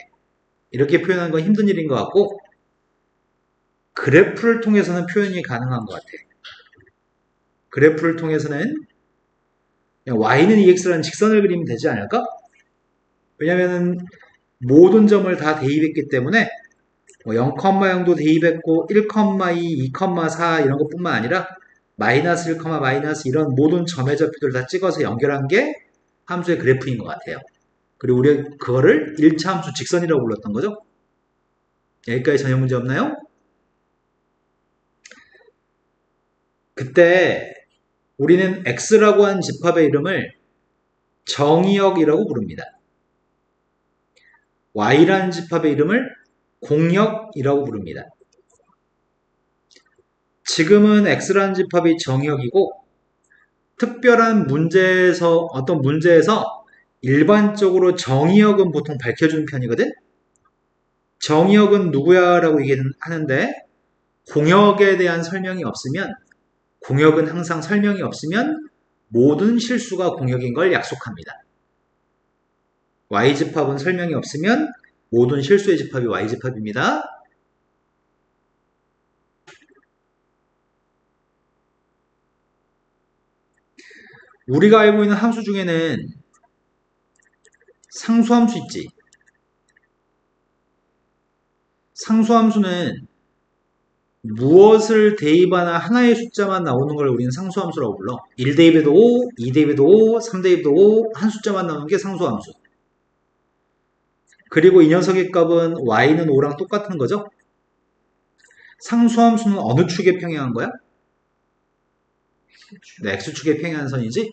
이렇게 표현하는 건 힘든 일인 것 같고 그래프를 통해서는 표현이 가능한 것 같아. 그래프를 통해서는 y는 2x라는 직선을 그리면 되지 않을까? 왜냐면은 모든 점을 다 대입했기 때문에 0,0도 대입했고 1,2, 2,4 이런 것뿐만 아니라 마이너스 1, 마이너스 이런 모든 점의 좌표들을 다 찍어서 연결한 게 함수의 그래프인 것 같아요. 그리고 우리 그거를 1차 함수 직선이라고 불렀던 거죠. 여기까지 전혀 문제 없나요? 그때 우리는 x라고 한 집합의 이름을 정의역이라고 부릅니다. y라는 집합의 이름을 공역이라고 부릅니다. 지금은 x라는 집합이 정의역이고 특별한 문제에서 어떤 문제에서 일반적으로 정의역은 보통 밝혀주는 편이거든. 정의역은 누구야 라고 얘기하는데 공역에 대한 설명이 없으면 공역은 항상 설명이 없으면 모든 실수가 공역인 걸 약속합니다. y집합은 설명이 없으면 모든 실수의 집합이 y집합입니다. 우리가 알고 있는 함수 중에는 상수함수 있지. 상수함수는 무엇을 대입하나 하나의 숫자만 나오는 걸 우리는 상수함수라고 불러. 1 대입해도 5, 2 대입해도 5, 3 대입해도 5, 한 숫자만 나오는 게 상수함수. 그리고 이 녀석의 값은 y는 5랑 똑같은 거죠. 상수함수는 어느 축에 평행한 거야? 네, x축에 평행한 선이지.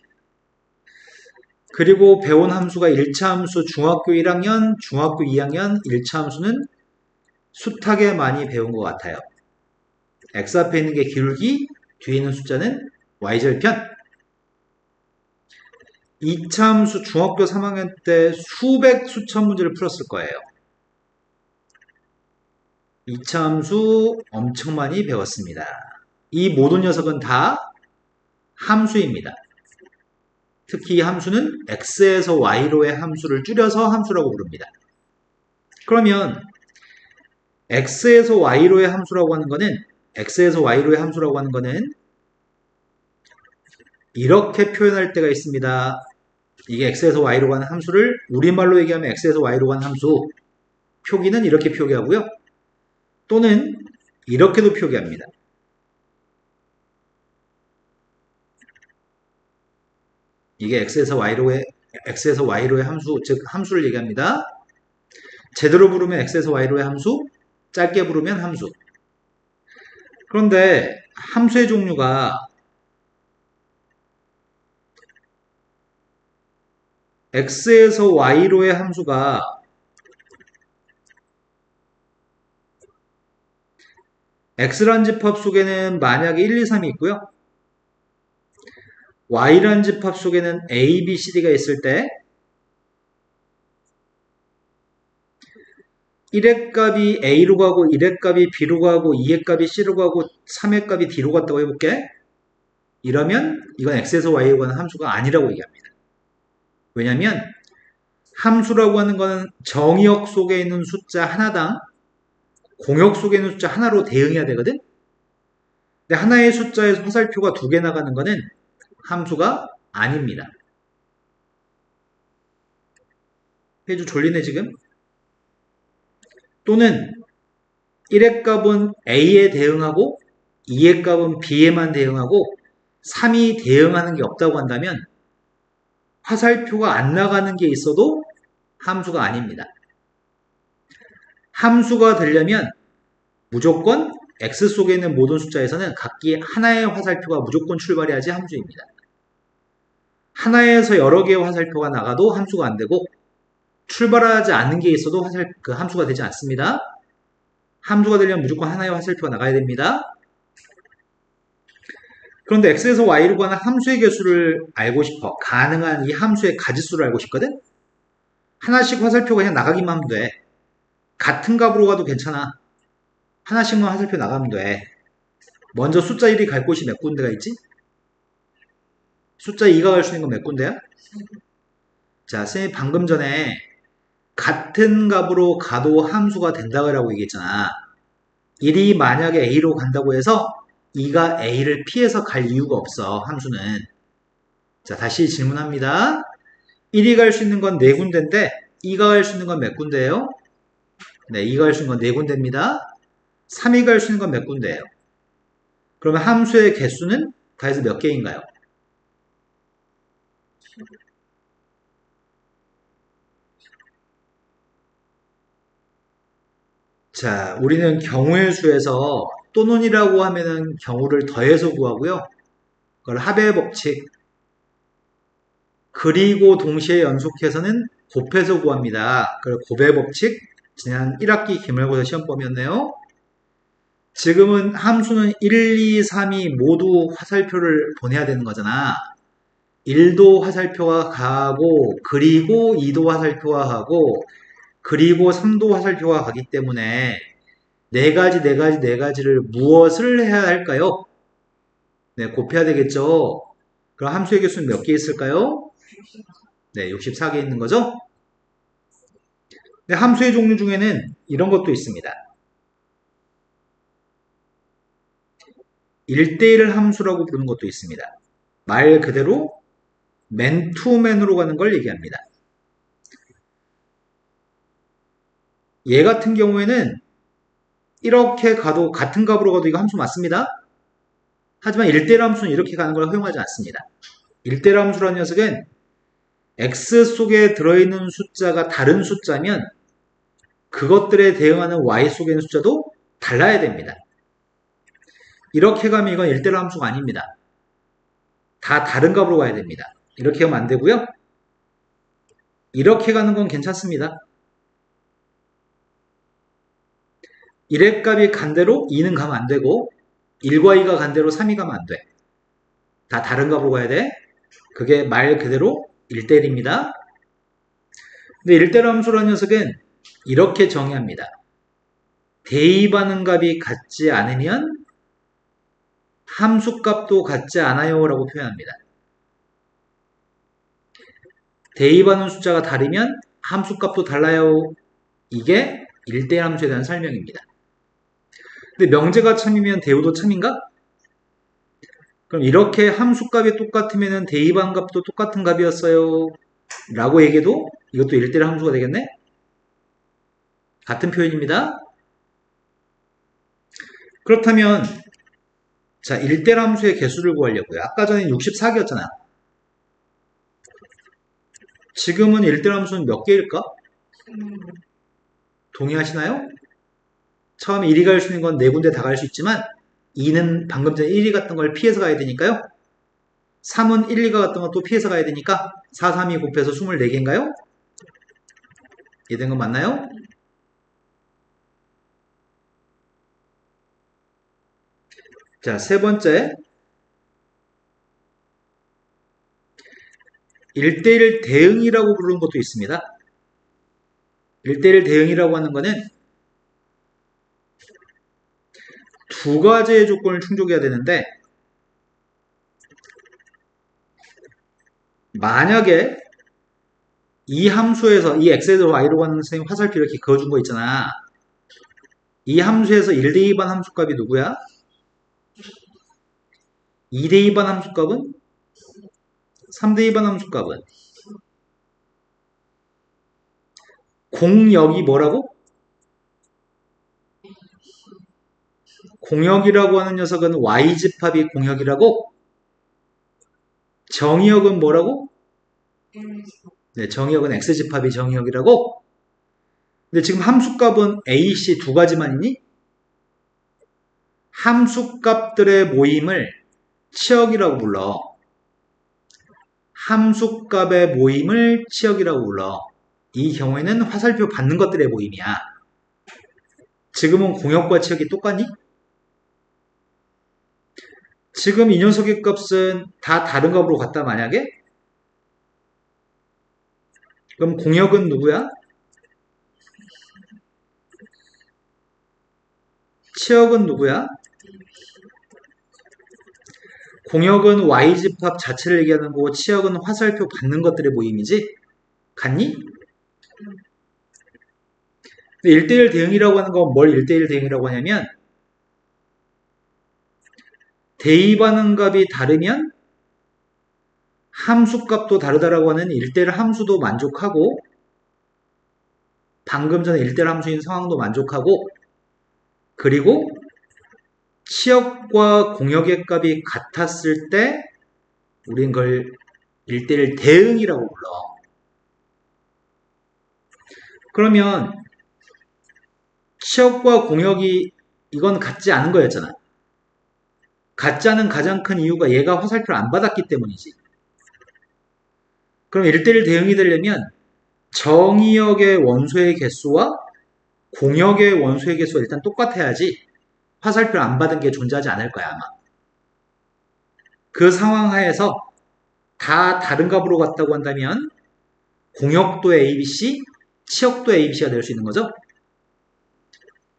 그리고 배운 함수가 1차 함수 중학교 1학년, 중학교 2학년 1차 함수는 숱하게 많이 배운 것 같아요. x 앞에 있는 게 기울기, 뒤에 있는 숫자는 y절편. 이차함수 중학교 3학년 때 수백 수천 문제를 풀었을 거예요. 이차함수 엄청 많이 배웠습니다. 이 모든 녀석은 다 함수입니다. 특히 이 함수는 x에서 y로의 함수를 줄여서 함수라고 부릅니다. 그러면 x에서 y로의 함수라고 하는 거는 이렇게 표현할 때가 있습니다. 이게 x에서 y로 가는 함수를 우리말로 얘기하면 x에서 y로 가는 함수 표기는 이렇게 표기하고요. 또는 이렇게도 표기합니다. 이게 x에서 y로의 함수, 즉 함수를 얘기합니다. 제대로 부르면 x에서 y로의 함수, 짧게 부르면 함수. 그런데 함수의 종류가 x에서 y로의 함수가 x란 집합 속에는 만약에 1, 2, 3이 있고요. y란 집합 속에는 a, b, c, d가 있을 때 1의 값이 a로 가고 1의 값이 b로 가고 2의 값이 c로 가고 3의 값이 d로 갔다고 해볼게. 이러면 이건 x에서 y로 가는 함수가 아니라고 얘기합니다. 왜냐면 함수라고 하는 거는 정의역 속에 있는 숫자 하나당 공역 속에 있는 숫자 하나로 대응해야 되거든. 근데 하나의 숫자에서 화살표가 두 개 나가는 거는 함수가 아닙니다. 해주 졸리네 지금? 또는 1의 값은 a에 대응하고 2의 값은 b에만 대응하고 3이 대응하는 게 없다고 한다면 화살표가 안 나가는 게 있어도 함수가 아닙니다. 함수가 되려면 무조건 x 속에 있는 모든 숫자에서는 각기 하나의 화살표가 무조건 출발해야지 함수입니다. 하나에서 여러 개의 화살표가 나가도 함수가 안 되고 출발하지 않는 게 있어도 함수가 되지 않습니다. 함수가 되려면 무조건 하나의 화살표가 나가야 됩니다. 그런데 x에서 y로 가는 함수의 개수를 알고 싶어. 가능한 이 함수의 가지수를 알고 싶거든? 하나씩 화살표가 그냥 나가기만 하면 돼. 같은 값으로 가도 괜찮아. 하나씩만 화살표 나가면 돼. 먼저 숫자 1이 갈 곳이 몇 군데가 있지? 숫자 2가 갈 수 있는 건 몇 군데야? 자, 쌤이 방금 전에 같은 값으로 가도 함수가 된다고 얘기했잖아. 1이 만약에 a로 간다고 해서 2가 a를 피해서 갈 이유가 없어, 함수는. 자, 다시 질문합니다. 1이 갈 수 있는 건 4군데인데 2가 갈 수 있는 건 몇 군데예요? 네, 2가 갈 수 있는 건 4군데입니다. 3이 갈 수 있는 건 몇 군데예요? 그러면 함수의 개수는 다 해서 몇 개인가요? 자, 우리는 경우의 수에서 또는이라고 하면은 경우를 더해서 구하고요. 그걸 합의 법칙, 그리고 동시에 연속해서는 곱해서 구합니다. 그걸 곱의 법칙, 지난 1학기 기말고사 시험범위였네요. 지금은 함수는 1, 2, 3이 모두 화살표를 보내야 되는 거잖아. 1도 화살표가 가고, 그리고 2도 화살표가 가고, 그리고 3도 화살표가 가기 때문에 네 가지를 무엇을 해야 할까요? 네, 곱해야 되겠죠. 그럼 함수의 개수는 몇 개 있을까요? 네, 64개 있는 거죠. 네, 함수의 종류 중에는 이런 것도 있습니다. 1대1 함수라고 부르는 것도 있습니다. 말 그대로 맨투맨으로 가는 걸 얘기합니다. 얘 같은 경우에는 이렇게 가도 같은 값으로 가도 이거 함수 맞습니다. 하지만 1대1 함수는 이렇게 가는 걸 허용하지 않습니다. 1대1 함수라는 녀석은 x 속에 들어있는 숫자가 다른 숫자면 그것들에 대응하는 y 속에 있는 숫자도 달라야 됩니다. 이렇게 가면 이건 1대1 함수가 아닙니다. 다 다른 값으로 가야 됩니다. 이렇게 하면 안 되고요. 이렇게 가는 건 괜찮습니다. 1의 값이 간 대로 2는 가면 안 되고 1과 2가 간 대로 3이 가면 안 돼. 다 다른 값으로 가야 돼. 그게 말 그대로 1대1입니다. 근데 1대1 함수라는 녀석은 이렇게 정의합니다. 대입하는 값이 같지 않으면 함수값도 같지 않아요 라고 표현합니다. 대입하는 숫자가 다르면 함수값도 달라요. 이게 1대1 함수에 대한 설명입니다. 근데 명제가 참이면 대우도 참인가? 그럼 이렇게 함수값이 똑같으면 대입한 값도 똑같은 값이었어요 라고 얘기해도 이것도 1대1 함수가 되겠네? 같은 표현입니다. 그렇다면 자 1대1 함수의 개수를 구하려고요. 아까 전에 64개였잖아. 지금은 1대1 함수는 몇 개일까? 동의하시나요? 처음에 1이 갈 수 있는 건 4군데 다 갈 수 있지만 2는 방금 전에 1이 갔던 걸 피해서 가야 되니까요. 3은 1, 2가 갔던 건 또 피해서 가야 되니까 4, 3, 2 곱해서 24개인가요? 이해된 건 맞나요? 자, 세 번째 1대1 대응이라고 부르는 것도 있습니다. 1대1 대응이라고 하는 거는 두 가지의 조건을 충족해야 되는데 만약에 이 함수에서 이 x에서 y로 가는 선생님 화살표 이렇게 그어준 거 있잖아. 이 함수에서 1대2반 함수값이 누구야? 2대2반 함수값은? 3대2반 함수값은? 공역이 뭐라고? 공역이라고 하는 녀석은 y집합이 공역이라고? 정의역은 뭐라고? 네, 정의역은 x집합이 정의역이라고? 근데 지금 함수값은 a, c 두 가지만 있니? 함수값들의 모임을 치역이라고 불러. 함수값의 모임을 치역이라고 불러. 이 경우에는 화살표 받는 것들의 모임이야. 지금은 공역과 치역이 똑같니? 지금 이 녀석의 값은 다 다른 값으로 갔다 만약에? 그럼 공역은 누구야? 치역은 누구야? 공역은 y집합 자체를 얘기하는 거고 치역은 화살표 받는 것들의 모임이지? 같니? 1대1 대응이라고 하는 건 뭘 1대1 대응이라고 하냐면 대입하는 값이 다르면 함수값도 다르다라고 하는 1대1 함수도 만족하고 방금 전에 1대1 함수인 상황도 만족하고 그리고 치역과 공역의 값이 같았을 때 우린 그걸 1대1 대응이라고 불러. 그러면 치역과 공역이 이건 같지 않은 거였잖아. 같지 않은 가장 큰 이유가 얘가 화살표를 안 받았기 때문이지. 그럼 1대1 대응이 되려면 정의역의 원소의 개수와 공역의 원소의 개수가 일단 똑같아야지 화살표를 안 받은 게 존재하지 않을 거야 아마. 그 상황 하에서 다 다른 값으로 갔다고 한다면 공역도 ABC, 치역도 ABC가 될 수 있는 거죠.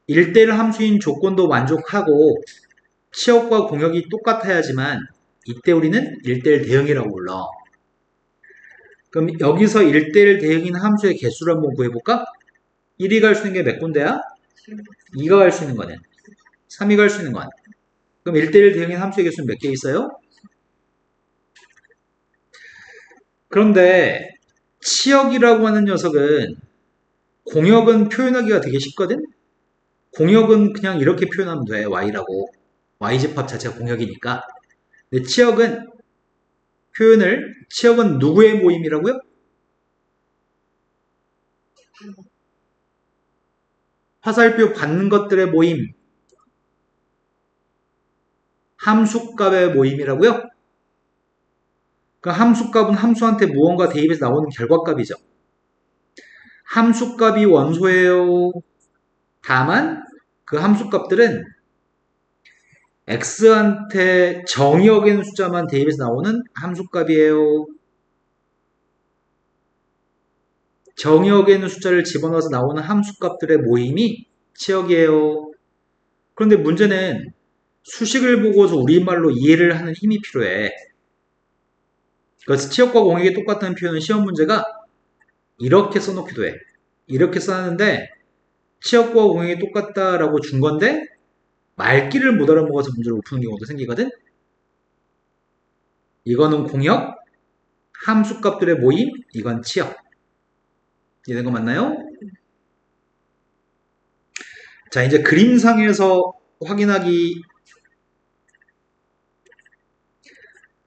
1대1 함수인 조건도 만족하고 치역과 공역이 똑같아야지만 이때 우리는 1대1 대응이라고 불러. 그럼 여기서 1대1 대응인 함수의 개수를 한번 구해볼까? 1이 갈 수 있는 게 몇 군데야? 2가 갈 수 있는 거는 3이 갈 수 있는 건 그럼 1대1 대응인 함수의 개수는 몇 개 있어요? 그런데 치역이라고 하는 녀석은 공역은 표현하기가 되게 쉽거든? 공역은 그냥 이렇게 표현하면 돼 y라고 y집합 자체가 공역이니까. 근데 치역은 누구의 모임이라고요? 화살표 받는 것들의 모임 함수값의 모임이라고요? 그 함수값은 함수한테 무언가 대입해서 나오는 결과값이죠. 함수값이 원소예요. 다만 그 함수값들은 x한테 정의역인 숫자만 대입해서 나오는 함수값이에요. 정의역에 있는 숫자를 집어넣어서 나오는 함수값들의 모임이 치역이에요. 그런데 문제는 수식을 보고서 우리말로 이해를 하는 힘이 필요해. 그래서 치역과 공역이 똑같다는 표현은 시험 문제가 이렇게 써놓기도 해. 이렇게 써놨는데 치역과 공역이 똑같다라고 준 건데 말귀를 못 알아먹어서 문제를 못 푸는 경우도 생기거든. 이거는 공역, 함수값들의 모임, 이건 치역. 이해된 거 맞나요? 자, 이제 그림상에서 확인하기.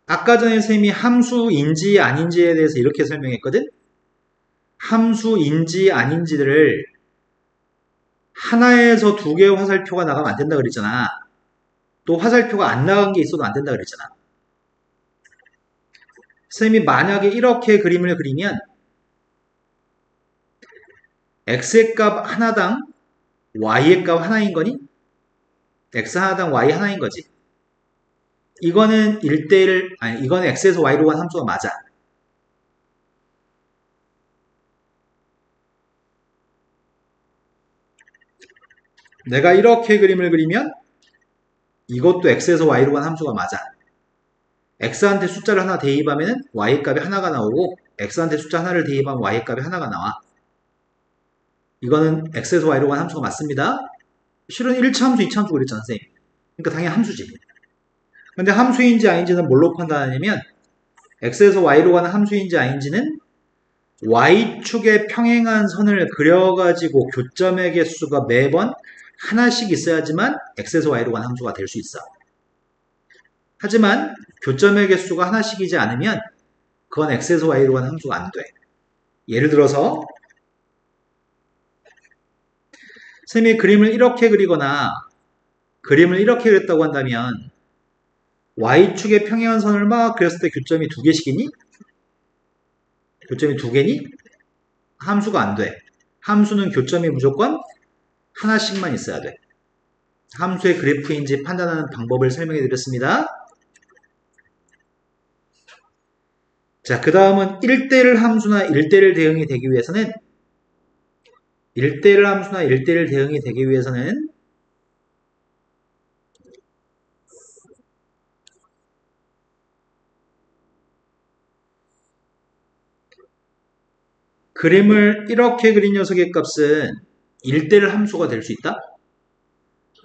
아까 전에 선생님이 함수인지 아닌지에 대해서 이렇게 설명했거든. 함수인지 아닌지를 하나에서 두 개의 화살표가 나가면 안 된다 그랬잖아. 또 화살표가 안 나간 게 있어도 안 된다 그랬잖아. 선생님이 만약에 이렇게 그림을 그리면 x의 값 하나당 y의 값 하나인 거니? x 하나당 y 하나인 거지. 이거는 1대1, 아니 이거는 x에서 y로 간 함수가 맞아. 내가 이렇게 그림을 그리면 이것도 x에서 y로 간 함수가 맞아. x한테 숫자를 하나 대입하면 y의 값이 하나가 나오고 x한테 숫자 하나를 대입하면 y의 값이 하나가 나와. 이거는 x에서 y로 간 함수가 맞습니다. 실은 1차 함수, 2차 함수 그랬잖아, 선생님. 그러니까 당연히 함수지. 근데 함수인지 아닌지는 뭘로 판단하냐면 x에서 y로 가는 함수인지 아닌지는 y축에 평행한 선을 그려가지고 교점의 개수가 매번 하나씩 있어야지만 x에서 y로 가는 함수가 될 수 있어. 하지만 교점의 개수가 하나씩이지 않으면 그건 x에서 y로 가는 함수가 안 돼. 예를 들어서 선생님이 그림을 이렇게 그리거나 그림을 이렇게 그렸다고 한다면 y축에 평행한 선을 막 그렸을 때 교점이 두 개씩이니? 교점이 두 개니? 함수가 안 돼. 함수는 교점이 무조건 하나씩만 있어야 돼. 함수의 그래프인지 판단하는 방법을 설명해 드렸습니다. 자, 그 다음은 1대1 함수나 1대1 대응이 되기 위해서는 1대1 함수나 1대1 대응이 되기 위해서는 그림을 이렇게 그린 녀석의 값은 1대1 함수가 될 수 있다.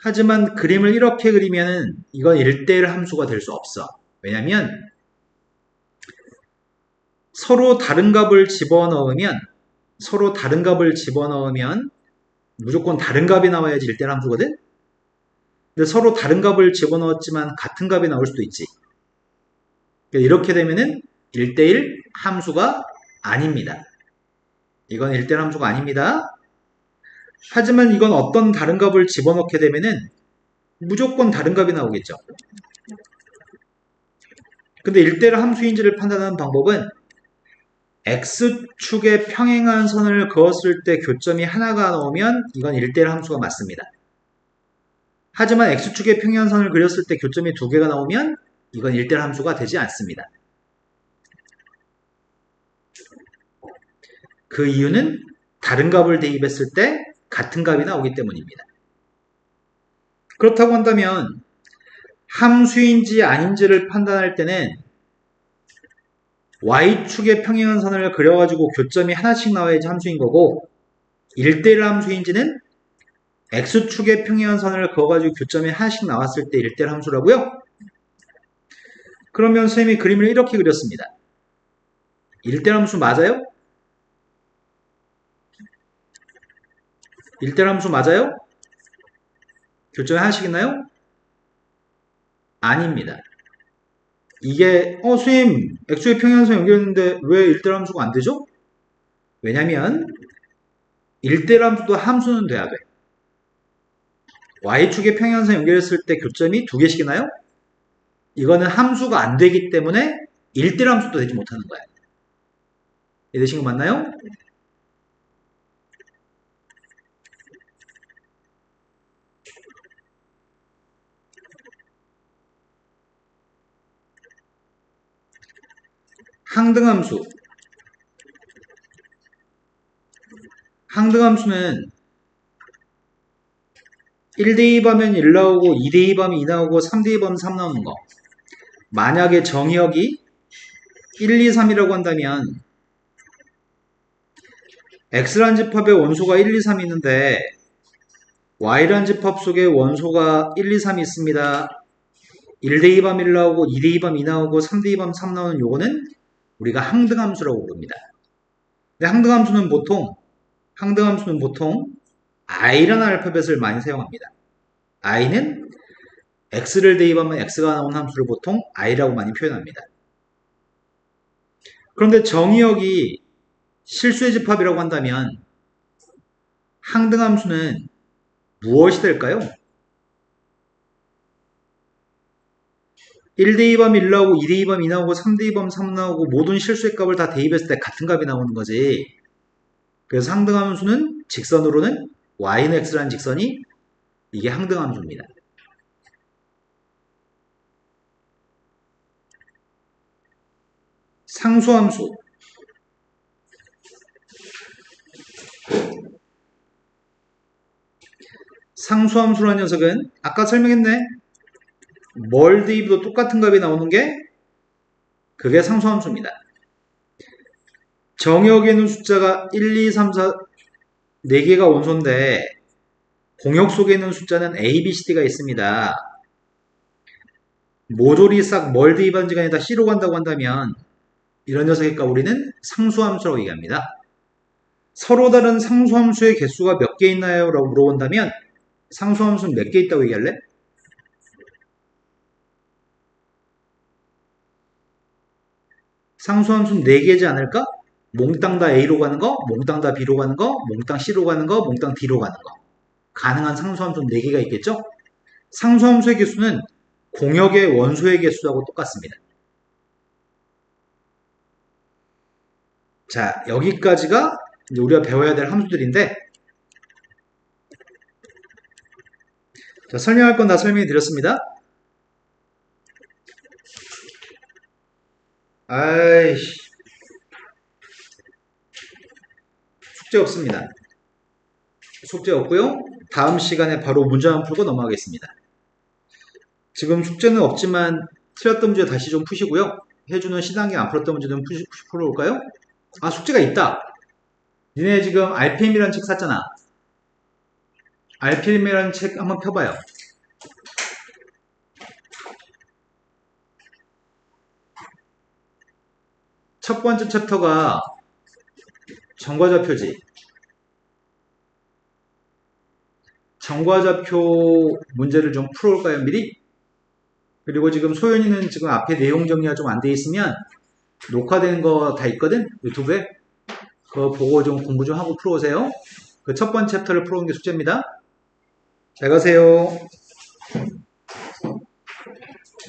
하지만 그림을 이렇게 그리면 이건 1대1 함수가 될 수 없어. 왜냐면 서로 다른 값을 집어넣으면 무조건 다른 값이 나와야지 1대1 함수거든. 근데 서로 다른 값을 집어넣었지만 같은 값이 나올 수도 있지. 이렇게 되면은 1대1 함수가 아닙니다. 이건 1대1 함수가 아닙니다. 하지만 이건 어떤 다른 값을 집어넣게 되면은 무조건 다른 값이 나오겠죠. 근데 1대1 함수인지를 판단하는 방법은 x축에 평행한 선을 그었을 때 교점이 하나가 나오면 이건 1대1 함수가 맞습니다. 하지만 x축에 평행한 선을 그렸을 때 교점이 두 개가 나오면 이건 1대1 함수가 되지 않습니다. 그 이유는 다른 값을 대입했을 때 같은 값이 나오기 때문입니다. 그렇다고 한다면 함수인지 아닌지를 판단할 때는 y축에 평행한 선을 그려가지고 교점이 하나씩 나와야지 함수인 거고 1대1 함수인지는 x축에 평행한 선을 그어가지고 교점이 하나씩 나왔을 때 1대1 함수라고요? 그러면 선생님이 그림을 이렇게 그렸습니다. 1대1 함수 맞아요? 1대1 함수 맞아요? 교점이 하나씩 있나요? 아닙니다. 이게 선생님 x의 평행선 연결했는데 왜 1대1 함수가 안 되죠? 왜냐면 1대1 함수도 함수는 돼야 돼. y축의 평행선 연결했을 때 교점이 두 개씩이나요? 이거는 함수가 안 되기 때문에 1대1 함수도 되지 못하는 거야. 이해되신 거 맞나요? 항등함수 상등함수는 1대2 하면 1 나오고 2대2 하면 2 나오고 3대2 하면 3 나오는 거. 만약에 정의역이 1, 2, 3이라고 한다면 X란 집합의 원소가 1, 2, 3이 있는데 Y란 집합 속에 원소가 1, 2, 3이 있습니다. 1대2 하면 1 나오고 2대2 하면 2 나오고 3대2 하면 3 나오는 요거는 우리가 항등함수라고 부릅니다. 근데 항등함수는 보통 I라는 알파벳을 많이 사용합니다. I는 X를 대입하면 X가 나오는 함수를 보통 I라고 많이 표현합니다. 그런데 정의역이 실수의 집합이라고 한다면 항등함수는 무엇이 될까요? 1대2 하면 1 나오고 2대2 하면 2 나오고 3대2 하면 3 나오고 모든 실수의 값을 다 대입했을 때 같은 값이 나오는 거지. 그래서 항등함수는 직선으로는 y는 x라는 직선이 이게 항등함수입니다. 상수함수. 상수함수라는 녀석은 아까 설명했네. 뭘 대입도 똑같은 값이 나오는 게 그게 상수함수입니다. 정역에 있는 숫자가 1, 2, 3, 4, 4개가 원소인데 공역 속에 있는 숫자는 A, B, C, D가 있습니다. 모조리 싹 뭘 대입한 지간이 다 C로 간다고 한다면 이런 녀석의 값 우리는 상수함수라고 얘기합니다. 서로 다른 상수함수의 개수가 몇 개 있나요? 라고 물어본다면 상수함수는 몇 개 있다고 얘기할래? 상수함수는 4개지 않을까? 몽땅 다 A로 가는 거, 몽땅 다 B로 가는 거, 몽땅 C로 가는 거, 몽땅 D로 가는 거. 가능한 상수함수는 4개가 있겠죠? 상수함수의 개수는 공역의 원소의 개수하고 똑같습니다. 자, 여기까지가 이제 우리가 배워야 될 함수들인데 자, 설명할 건 다 설명해 드렸습니다. 아이씨. 숙제 없습니다. 숙제 없고요. 다음 시간에 바로 문제만 풀고 넘어가겠습니다. 지금 숙제는 없지만 틀렸던 문제 다시 좀 푸시고요. 해주는 시단계 안 풀었던 문제 좀 풀어볼까요? 아, 숙제가 있다. 니네 지금 RPM이라는 책 샀잖아. RPM이라는 책 한번 펴봐요. 첫 번째 챕터가 정과좌표지. 정과좌표 문제를 좀 풀어볼까요, 미리? 그리고 지금 소연이는 지금 앞에 내용 정리가 좀 안 돼 있으면 녹화된 거 다 있거든? 유튜브에. 그거 보고 좀 공부 좀 하고 풀어오세요. 그 첫 번째 챕터를 풀어오는 게 숙제입니다. 잘 가세요.